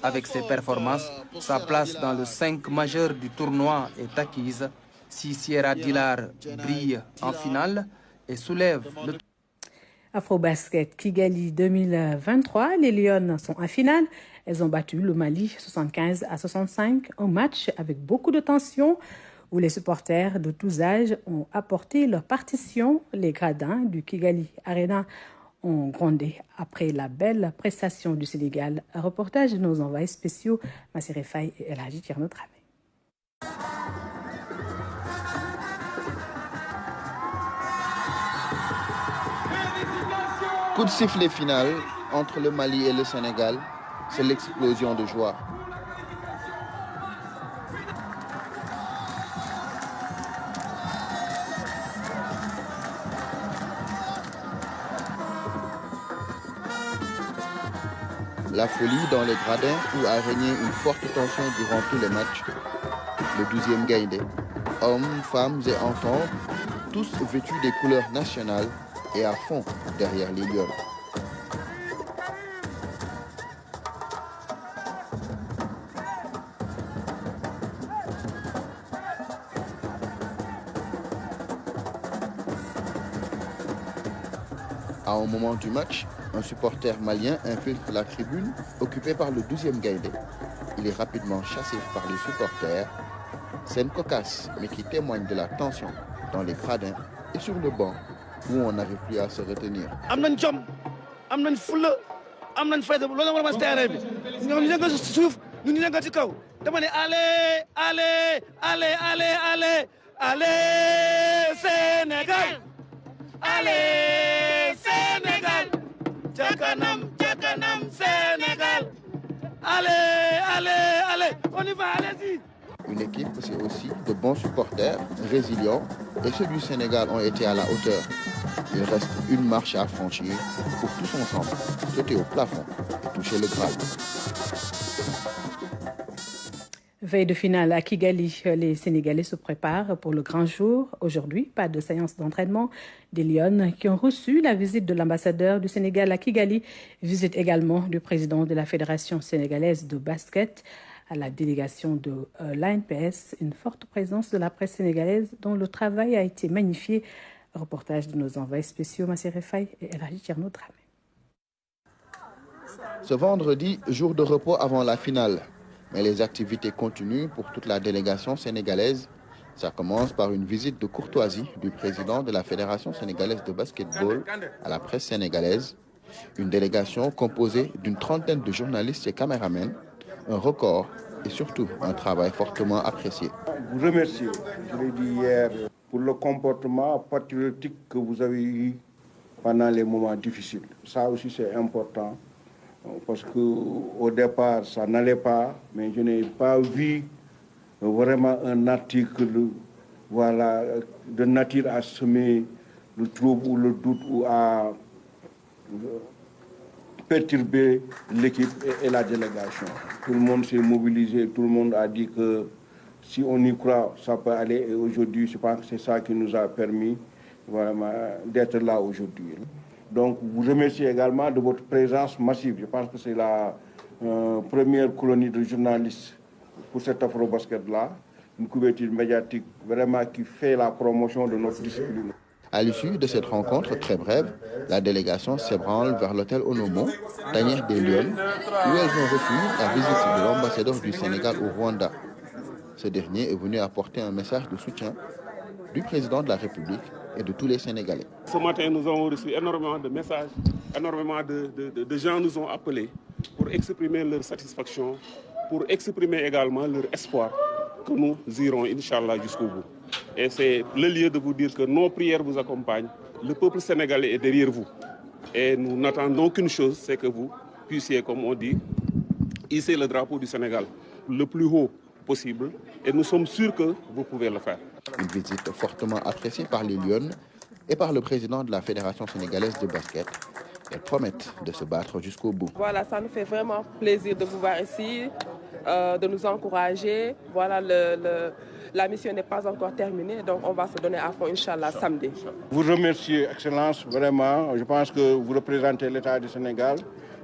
Avec ses performances, sa place dans le 5 majeur du tournoi est acquise. Si Sierra Dilar brille en finale et soulève le Afrobasket Kigali 2023, les Lionnes sont en finale. Elles ont battu le Mali 75-65, un match avec beaucoup de tension où les supporters de tous âges ont apporté leur partition. Les gradins du Kigali Arena ont grondé après la belle prestation du Sénégal. Un reportage de nos envoyés spéciaux, Massiré Faye et El Hadji Thierno Dramé. Coup de sifflet final entre le Mali et le Sénégal, c'est l'explosion de joie. La folie dans les gradins où a régné une forte tension durant tous les matchs. Le 12e Gaïndé, hommes, femmes et enfants, tous vêtus des couleurs nationales et à fond derrière les Lions. À un moment du match, un supporter malien infiltre la tribune occupée par le 12e Gaïndé. Il est rapidement chassé par les supporters. Scène cocasse, mais qui témoigne de la tension dans les gradins et sur le banc où on n'arrive plus à se retenir. Allez Sénégal, allez Sénégal, Tchakanam, Tchakanam, Sénégal, allez, on y va, allez-y. Une équipe, c'est aussi de bons supporters, résilients, et ceux du Sénégal ont été à la hauteur. Il reste une marche à franchir pour tous ensemble sauter au plafond et toucher le Graal. Veille de finale à Kigali, les Sénégalais se préparent pour le grand jour. Aujourd'hui, pas de séance d'entraînement. Des Lions qui ont reçu la visite de l'ambassadeur du Sénégal à Kigali, visite également du président de la Fédération sénégalaise de basket à la délégation de l'ANPS. Une forte présence de la presse sénégalaise dont le travail a été magnifié. Reportage de nos envoyés spéciaux Massiré Faye et Elhaji Tcherno Dramé. Ce vendredi, jour de repos avant la finale. Mais les activités continuent pour toute la délégation sénégalaise. Ça commence par une visite de courtoisie du président de la Fédération sénégalaise de basketball à la presse sénégalaise. Une délégation composée d'une trentaine de journalistes et caméramens. Un record et surtout un travail fortement apprécié. Vous remercie, je l'ai dit hier, pour le comportement patriotique que vous avez eu pendant les moments difficiles. Ça aussi c'est important. Parce qu'au départ, ça n'allait pas, mais je n'ai pas vu vraiment un article de nature à semer le trouble ou le doute ou à perturber l'équipe et la délégation. Tout le monde s'est mobilisé, tout le monde a dit que si on y croit, ça peut aller. Et aujourd'hui, je pense que c'est ça qui nous a permis vraiment d'être là aujourd'hui. Donc, vous remercie également de votre présence massive. Je pense que c'est la première colonie de journalistes pour cet afro-basket-là. Une couverture médiatique vraiment qui fait la promotion de notre discipline. À l'issue de cette rencontre très brève, la délégation s'ébranle vers l'hôtel Onomo, tanière des Lions, où elles ont reçu la visite de l'ambassadeur du Sénégal au Rwanda. Ce dernier est venu apporter un message de soutien du président de la République et de tous les Sénégalais. Ce matin, nous avons reçu énormément de messages, énormément de gens nous ont appelés pour exprimer leur satisfaction, pour exprimer également leur espoir que nous irons, Inch'Allah, jusqu'au bout. Et c'est le lieu de vous dire que nos prières vous accompagnent, le peuple sénégalais est derrière vous. Et nous n'attendons qu'une chose, c'est que vous puissiez, comme on dit, hisser le drapeau du Sénégal le plus haut possible. Et nous sommes sûrs que vous pouvez le faire. Une visite fortement appréciée par les Lions et par le président de la Fédération sénégalaise de basket. Elles promettent de se battre jusqu'au bout. Voilà, ça nous fait vraiment plaisir de vous voir ici, de nous encourager. Voilà, la mission n'est pas encore terminée, donc on va se donner à fond, Inch'Allah, samedi. Vous remercie, Excellence, vraiment. Je pense que vous représentez l'État du Sénégal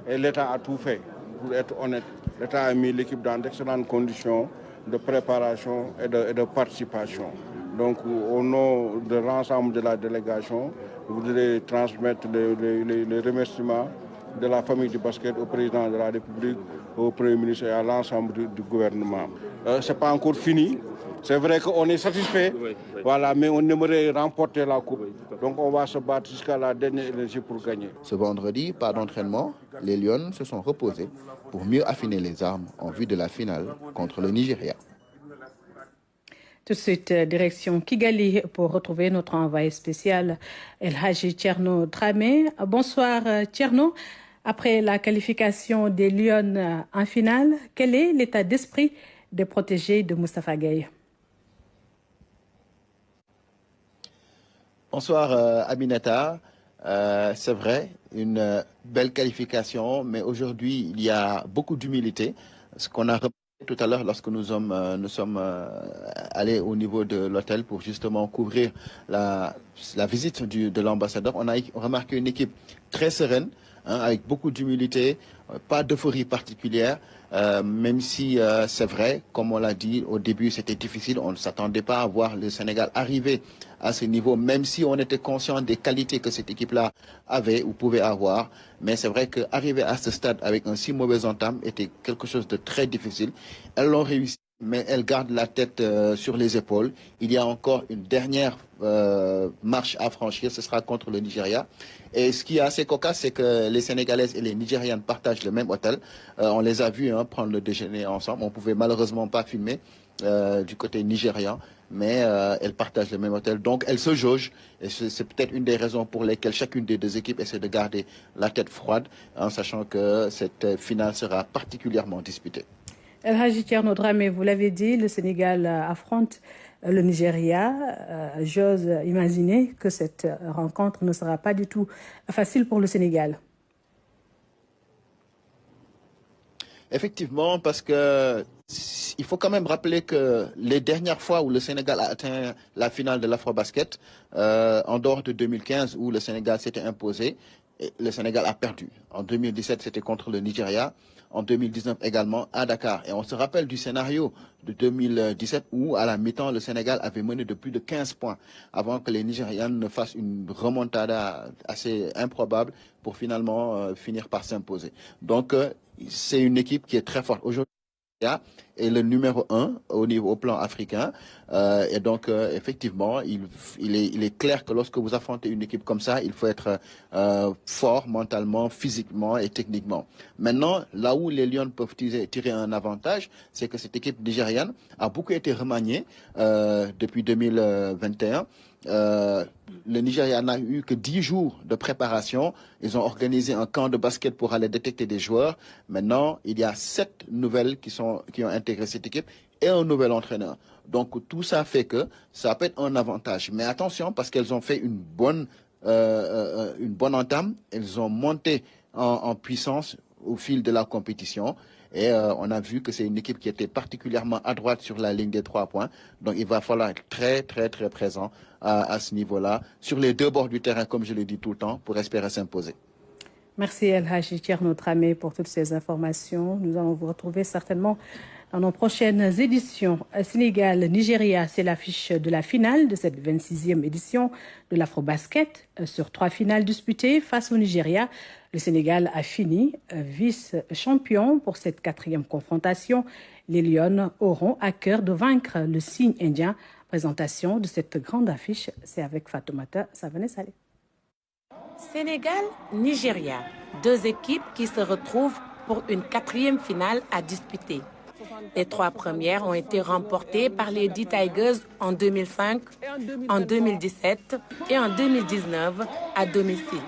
et l'État a tout fait, pour être honnête. L'État a mis l'équipe dans d'excellentes conditions de préparation et de participation. Donc, au nom de l'ensemble de la délégation, je voudrais transmettre les remerciements de la famille du basket au président de la République, au Premier ministre et à l'ensemble du gouvernement. Ce n'est pas encore fini. C'est vrai qu'on est satisfait, voilà, mais on aimerait remporter la coupe. Donc on va se battre jusqu'à la dernière énergie pour gagner. Ce vendredi, pas d'entraînement, les Lions se sont reposés pour mieux affiner les armes en vue de la finale contre le Nigeria. Tout de suite, direction Kigali pour retrouver notre envoyé spécial Elhaji Tcherno Dramé. Bonsoir Tcherno. Après la qualification des Lions en finale, quel est l'état d'esprit des protégés de Moustapha Gueye? Bonsoir Aminata. C'est vrai, une belle qualification, mais aujourd'hui il y a beaucoup d'humilité. Ce qu'on a remarqué tout à l'heure lorsque nous sommes allés au niveau de l'hôtel pour justement couvrir la visite de l'ambassadeur, on a remarqué une équipe très sereine, avec beaucoup d'humilité, Pas d'euphorie particulière, même si c'est vrai, comme on l'a dit au début, c'était difficile. On ne s'attendait pas à voir le Sénégal arriver à ce niveau, même si on était conscient des qualités que cette équipe-là avait ou pouvait avoir. Mais c'est vrai qu'arriver à ce stade avec un si mauvais entame était quelque chose de très difficile. Elles l'ont réussi, mais elles gardent la tête sur les épaules. Il y a encore une dernière marche à franchir, ce sera contre le Nigeria. Et ce qui est assez cocasse, c'est que les Sénégalaises et les Nigérianes partagent le même hôtel. On les a vus prendre le déjeuner ensemble. On ne pouvait malheureusement pas filmer du côté nigérian, mais elles partagent le même hôtel. Donc elles se jaugent. Et c'est peut-être une des raisons pour lesquelles chacune des deux équipes essaie de garder la tête froide, en sachant que cette finale sera particulièrement disputée. El Hadji Thierno Dramé, vous l'avez dit, le Sénégal affronte le Nigeria. J'ose imaginer que cette rencontre ne sera pas du tout facile pour le Sénégal. Effectivement, parce que il faut quand même rappeler que les dernières fois où le Sénégal a atteint la finale de l'Afrobasket, en dehors de 2015 où le Sénégal s'était imposé, le Sénégal a perdu. En 2017, c'était contre le Nigeria. En 2019 également à Dakar. Et on se rappelle du scénario de 2017 où, à la mi-temps, le Sénégal avait mené de plus de 15 points avant que les Nigérians ne fassent une remontada assez improbable pour finalement finir par s'imposer. Donc, c'est une équipe qui est très forte. Aujourd'hui, est le numéro 1 au plan africain. Et donc, effectivement, il est clair que lorsque vous affrontez une équipe comme ça, il faut être fort mentalement, physiquement et techniquement. Maintenant, là où les Lions peuvent tirer un avantage, c'est que cette équipe nigériane a beaucoup été remaniée depuis 2021. Le Nigeria n'a eu que 10 jours de préparation. Ils ont organisé un camp de basket pour aller détecter des joueurs. Maintenant, il y a 7 nouvelles qui ont intégré cette équipe et un nouvel entraîneur. Donc tout ça fait que ça peut être un avantage. Mais attention, parce qu'elles ont fait une bonne entame. Elles ont monté en puissance au fil de la compétition. Et on a vu que c'est une équipe qui était particulièrement à droite sur la ligne des 3 points. Donc il va falloir être très, très, très présent à ce niveau-là, sur les deux bords du terrain, comme je le dis tout le temps, pour espérer s'imposer. Merci El Hadji Thierno Dramé pour toutes ces informations. Nous allons vous retrouver certainement dans nos prochaines éditions. Sénégal-Nigeria, c'est l'affiche de la finale de cette 26e édition de l'Afrobasket. Sur 3 finales disputées face au Nigeria, le Sénégal a fini vice-champion pour cette 4e confrontation. Les Lions auront à cœur de vaincre le signe indien. Présentation de cette grande affiche, c'est avec Fatoumata Savané-Saleh. Sénégal-Nigeria, 2 équipes qui se retrouvent pour une 4e finale à disputer. Les 3 premières ont été remportées par les D Tigers en 2005, en 2017 et en 2019 à domicile.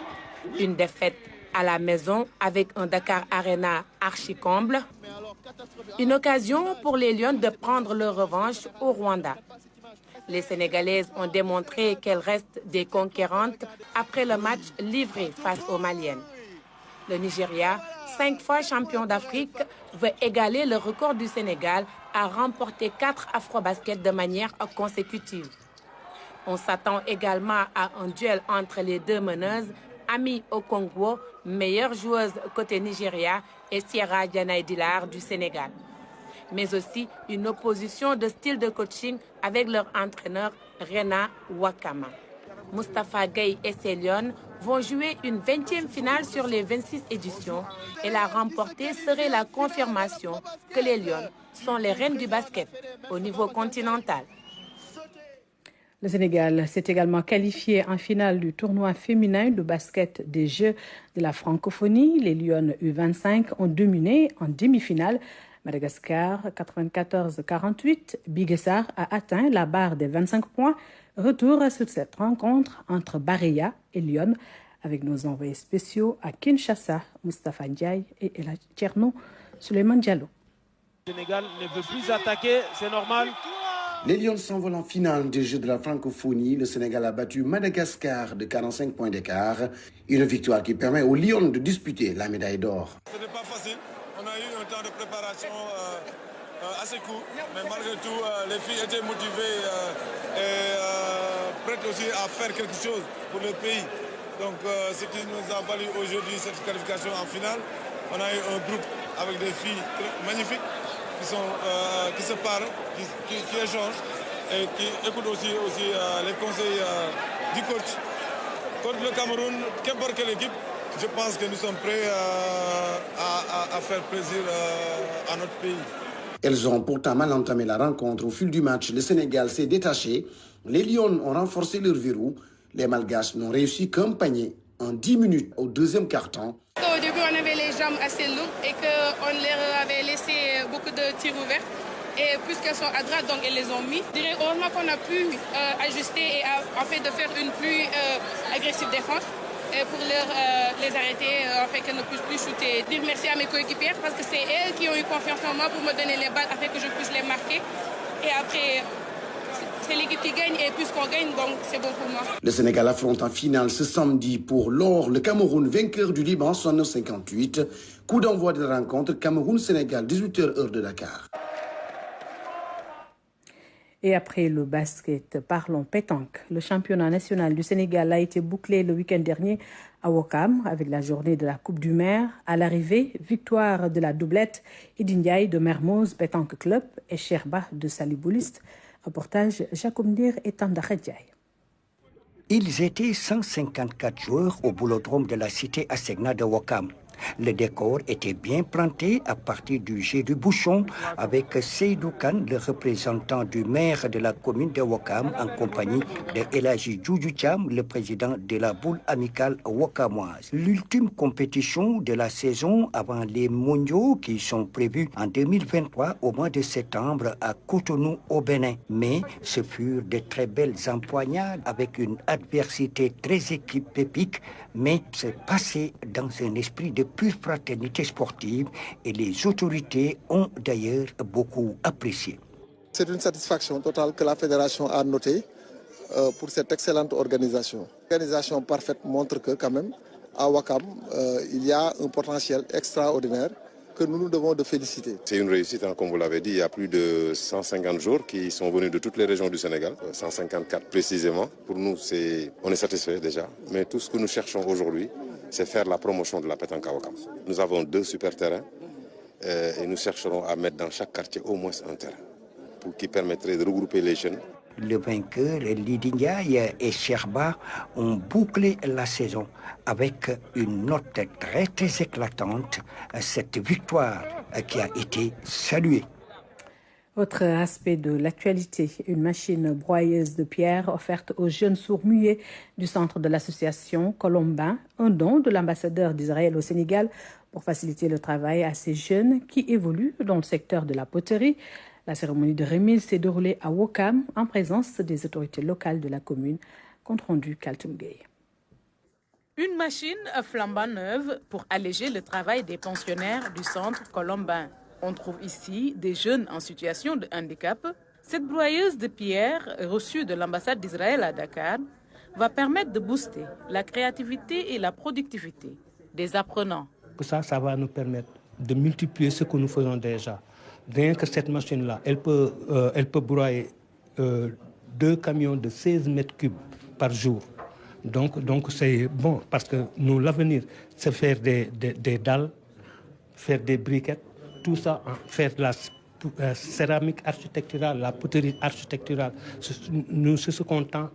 Une défaite à la maison avec un Dakar Arena archi-comble. Une occasion pour les Lions de prendre leur revanche au Rwanda. Les Sénégalaises ont démontré qu'elles restent des conquérantes après le match livré face aux Maliennes. Le Nigeria, 5 fois champion d'Afrique, veut égaler le record du Sénégal à remporter 4 Afro-Basket de manière consécutive. On s'attend également à un duel entre les 2 meneuses, Ami Okongwo, meilleure joueuse côté Nigeria, et Sierra Dianaï-Dilar du Sénégal. Mais aussi une opposition de style de coaching avec leur entraîneur Rena Wakama. Moustapha Gueye et ses Lions vont jouer une 20e finale sur les 26 éditions et la remporter serait la confirmation que les Lions sont les reines du basket au niveau continental. Le Sénégal s'est également qualifié en finale du tournoi féminin de basket des Jeux de la francophonie. Les Lions U25 ont dominé en demi-finale Madagascar 94-48. Biguessar a atteint la barre des 25 points. Retour sur cette rencontre entre Baréa et Lyon avec nos envoyés spéciaux à Kinshasa, Moustapha Ndiaye et El Hadji Thierno Souleymane Diallo. Le Sénégal ne veut plus attaquer, c'est normal. Les Lions s'envolent en finale des Jeux de la francophonie. Le Sénégal a battu Madagascar de 45 points d'écart. Une victoire qui permet aux Lions de disputer la médaille d'or. Ce n'est pas facile. On a eu un temps de préparation assez court. Mais malgré tout, les filles étaient motivées et prêtes aussi à faire quelque chose pour le pays. Donc ce qui nous a valu aujourd'hui cette qualification en finale. On a eu un groupe avec des filles magnifiques qui se parlent, qui échangent et qui écoutent aussi les conseils du coach. Contre le Cameroun, qu'importe quelle équipe, je pense que nous sommes prêts à faire plaisir à notre pays. Elles ont pourtant mal entamé la rencontre. Au fil du match, le Sénégal s'est détaché. Les Lions ont renforcé leur verrou. Les Malgaches n'ont réussi qu'un panier en 10 minutes au deuxième quart-temps. Au début, on avait les jambes assez lourdes et qu'on leur avait laissé beaucoup de tirs ouverts. Et puisqu'elles sont à droite, donc elles les ont mis. Je dirais heureusement qu'on a pu ajuster et en fait de faire une plus agressive défense pour les arrêter, afin qu'elles ne puissent plus shooter. Dire merci à mes coéquipières parce que c'est elles qui ont eu confiance en moi pour me donner les balles afin que je puisse les marquer. Et après, c'est l'équipe qui gagne et puisqu'on gagne, donc c'est bon pour moi. Le Sénégal affronte en finale ce samedi pour l'or le Cameroun, vainqueur du Liban 69-58. Coup d'envoi de la rencontre Cameroun-Sénégal, 18h heure de Dakar. Et après le basket, parlons pétanque. Le championnat national du Sénégal a été bouclé le week-end dernier à Ouakam avec la journée de la Coupe du Maire. À l'arrivée, victoire de la doublette Idi Ndiaye de Mermoz Pétanque Club et Sherba de Salibouliste. Reportage Jacob Ndir et Tanda Khadjaï. Ils étaient 154 joueurs au boulodrome de la cité Assegna de Ouakam. Le décor était bien planté à partir du jet du bouchon avec Seydou Khan, le représentant du maire de la commune de Ouakam, en compagnie de Elaji Djoudjou Thiam, le président de la boule amicale ouakamoise. L'ultime compétition de la saison avant les mondiaux qui sont prévus en 2023 au mois de septembre à Cotonou au Bénin. Mais ce furent de très belles empoignades avec une adversité très épique, mais c'est passé dans un esprit de pure fraternité sportive et les autorités ont d'ailleurs beaucoup apprécié. C'est une satisfaction totale que la fédération a notée pour cette excellente organisation. L'organisation parfaite montre que quand même à Ouakam, il y a un potentiel extraordinaire que nous devons de féliciter. C'est une réussite, hein, comme vous l'avez dit, il y a plus de 150 joueurs qui sont venus de toutes les régions du Sénégal, 154 précisément. Pour nous, on est satisfait déjà, mais tout ce que nous cherchons aujourd'hui, c'est faire la promotion de la pétanque à Ouakam. Nous avons 2 super terrains et nous chercherons à mettre dans chaque quartier au moins un terrain qui permettrait de regrouper les jeunes. Le vainqueur, Idi Ndiaye et Sherba, ont bouclé la saison avec une note très très éclatante, cette victoire qui a été saluée. Autre aspect de l'actualité, une machine broyeuse de pierre offerte aux jeunes sourds-muets du centre de l'association Colombain, un don de l'ambassadeur d'Israël au Sénégal pour faciliter le travail à ces jeunes qui évoluent dans le secteur de la poterie. La cérémonie de remise s'est déroulée à Ouakam en présence des autorités locales de la commune. Compte rendu Kaltoum Gueye. Une machine flambant neuve pour alléger le travail des pensionnaires du centre Colombain. On trouve ici des jeunes en situation de handicap. Cette broyeuse de pierre reçue de l'ambassade d'Israël à Dakar va permettre de booster la créativité et la productivité des apprenants. Ça va nous permettre de multiplier ce que nous faisons déjà. Rien que cette machine-là, elle peut broyer 2 camions de 16 mètres cubes par jour. Donc c'est bon parce que nous, l'avenir, c'est faire des dalles, faire des briquettes, tout ça, faire de la céramique architecturale, la poterie architecturale. C'est ce qu'on tend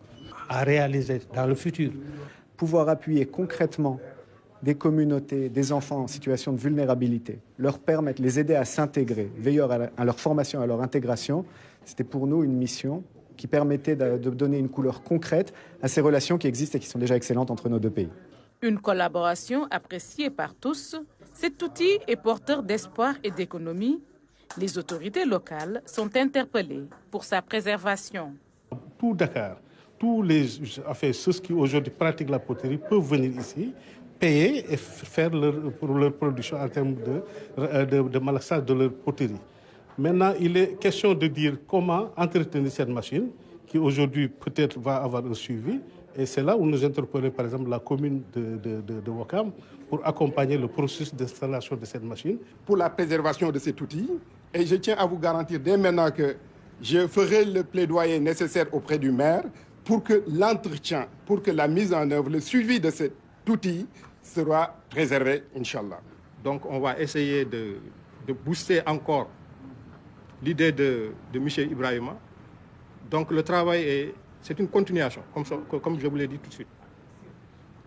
à réaliser dans le futur. Pouvoir appuyer concrètement des communautés, des enfants en situation de vulnérabilité, leur permettre, les aider à s'intégrer, veiller à leur formation, à leur intégration, c'était pour nous une mission qui permettait de donner une couleur concrète à ces relations qui existent et qui sont déjà excellentes entre nos 2 pays. Une collaboration appréciée par tous. Cet outil est porteur d'espoir et d'économie. Les autorités locales sont interpellées pour sa préservation. Tout Dakar, ceux qui aujourd'hui pratiquent la poterie peuvent venir ici, payer et faire pour leur production en termes de malaxage de leur poterie. Maintenant, il est question de dire comment entretenir cette machine qui aujourd'hui peut-être va avoir un suivi. Et c'est là où nous interpellons par exemple la commune de Ouakam pour accompagner le processus d'installation de cette machine. Pour la préservation de cet outil, et je tiens à vous garantir dès maintenant que je ferai le plaidoyer nécessaire auprès du maire pour que l'entretien, pour que la mise en œuvre, le suivi de cet outil sera préservé, Inch'Allah. Donc on va essayer de booster encore l'idée de M. Ibrahima. Donc le travail, c'est une continuation, comme je vous l'ai dit tout de suite.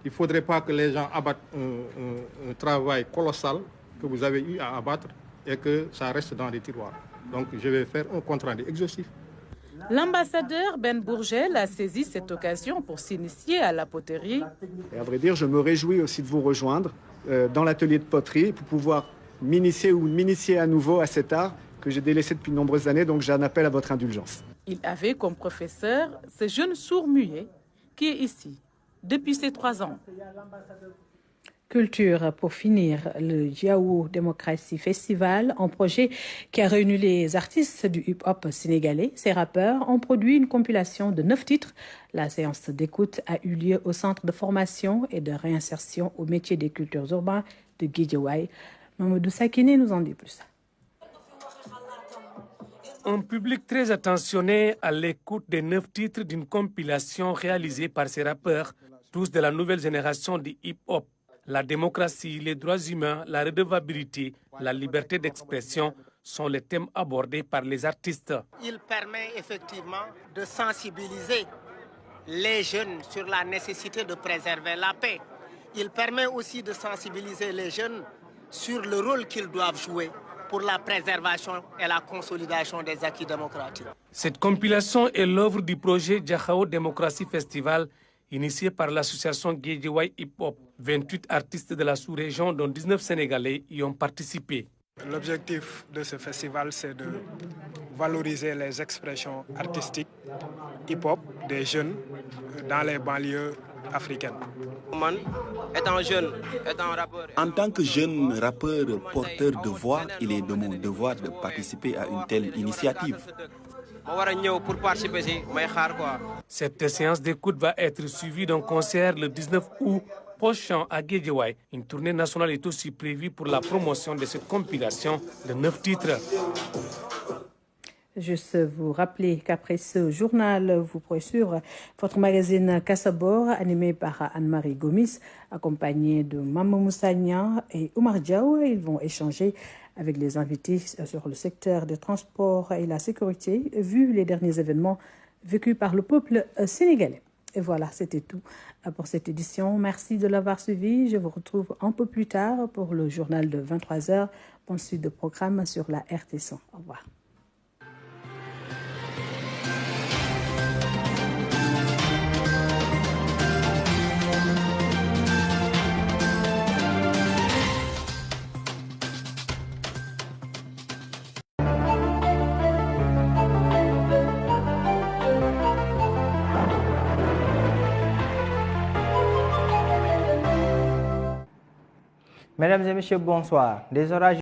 Il ne faudrait pas que les gens abattent un travail colossal que vous avez eu à abattre et que ça reste dans les tiroirs. Donc je vais faire un compte rendu exhaustif. L'ambassadeur Ben Bourgel a saisi cette occasion pour s'initier à la poterie. Et à vrai dire, je me réjouis aussi de vous rejoindre dans l'atelier de poterie pour pouvoir m'initier à nouveau à cet art que j'ai délaissé depuis de nombreuses années, donc j'en appelle à votre indulgence. Il avait comme professeur ce jeune sourd-muet qui est ici depuis ses 3 ans. Culture, pour finir, le Diawo Democracy Festival, un projet qui a réuni les artistes du hip-hop sénégalais. Ces rappeurs ont produit une compilation de 9 titres. La séance d'écoute a eu lieu au Centre de formation et de réinsertion au métier des cultures urbaines de Guédiawaye. Mamadou Sakine nous en dit plus. Un public très attentionné à l'écoute des 9 titres d'une compilation réalisée par ces rappeurs, tous de la nouvelle génération du hip-hop. La démocratie, les droits humains, la redevabilité, la liberté d'expression sont les thèmes abordés par les artistes. Il permet effectivement de sensibiliser les jeunes sur la nécessité de préserver la paix. Il permet aussi de sensibiliser les jeunes sur le rôle qu'ils doivent jouer pour la préservation et la consolidation des acquis démocratiques. Cette compilation est l'œuvre du projet Diawo Democracy Festival, initié par l'association Guédiawaye Hip Hop. 28 artistes de la sous-région, dont 19 Sénégalais, y ont participé. L'objectif de ce festival, c'est de valoriser les expressions artistiques hip-hop des jeunes dans les banlieues africaines. En tant que jeune rappeur porteur de voix, il est de mon devoir de participer à une telle initiative. Cette séance d'écoute va être suivie d'un concert le 19 août prochain à Guédiawaye. Une tournée nationale est aussi prévue pour la promotion de cette compilation de 9 titres. Juste vous rappeler qu'après ce journal, vous pourrez suivre votre magazine Kassabor, animé par Anne-Marie Gomis, accompagné de Maman Moussagna et Oumar Diaw. Ils vont échanger avec les invités sur le secteur des transports et la sécurité, vu les derniers événements vécus par le peuple sénégalais. Et voilà, c'était tout pour cette édition. Merci de l'avoir suivi. Je vous retrouve un peu plus tard pour le journal de 23h. Bonne suite de programme sur la RT100. Au revoir. Mesdames et messieurs, bonsoir. Des orages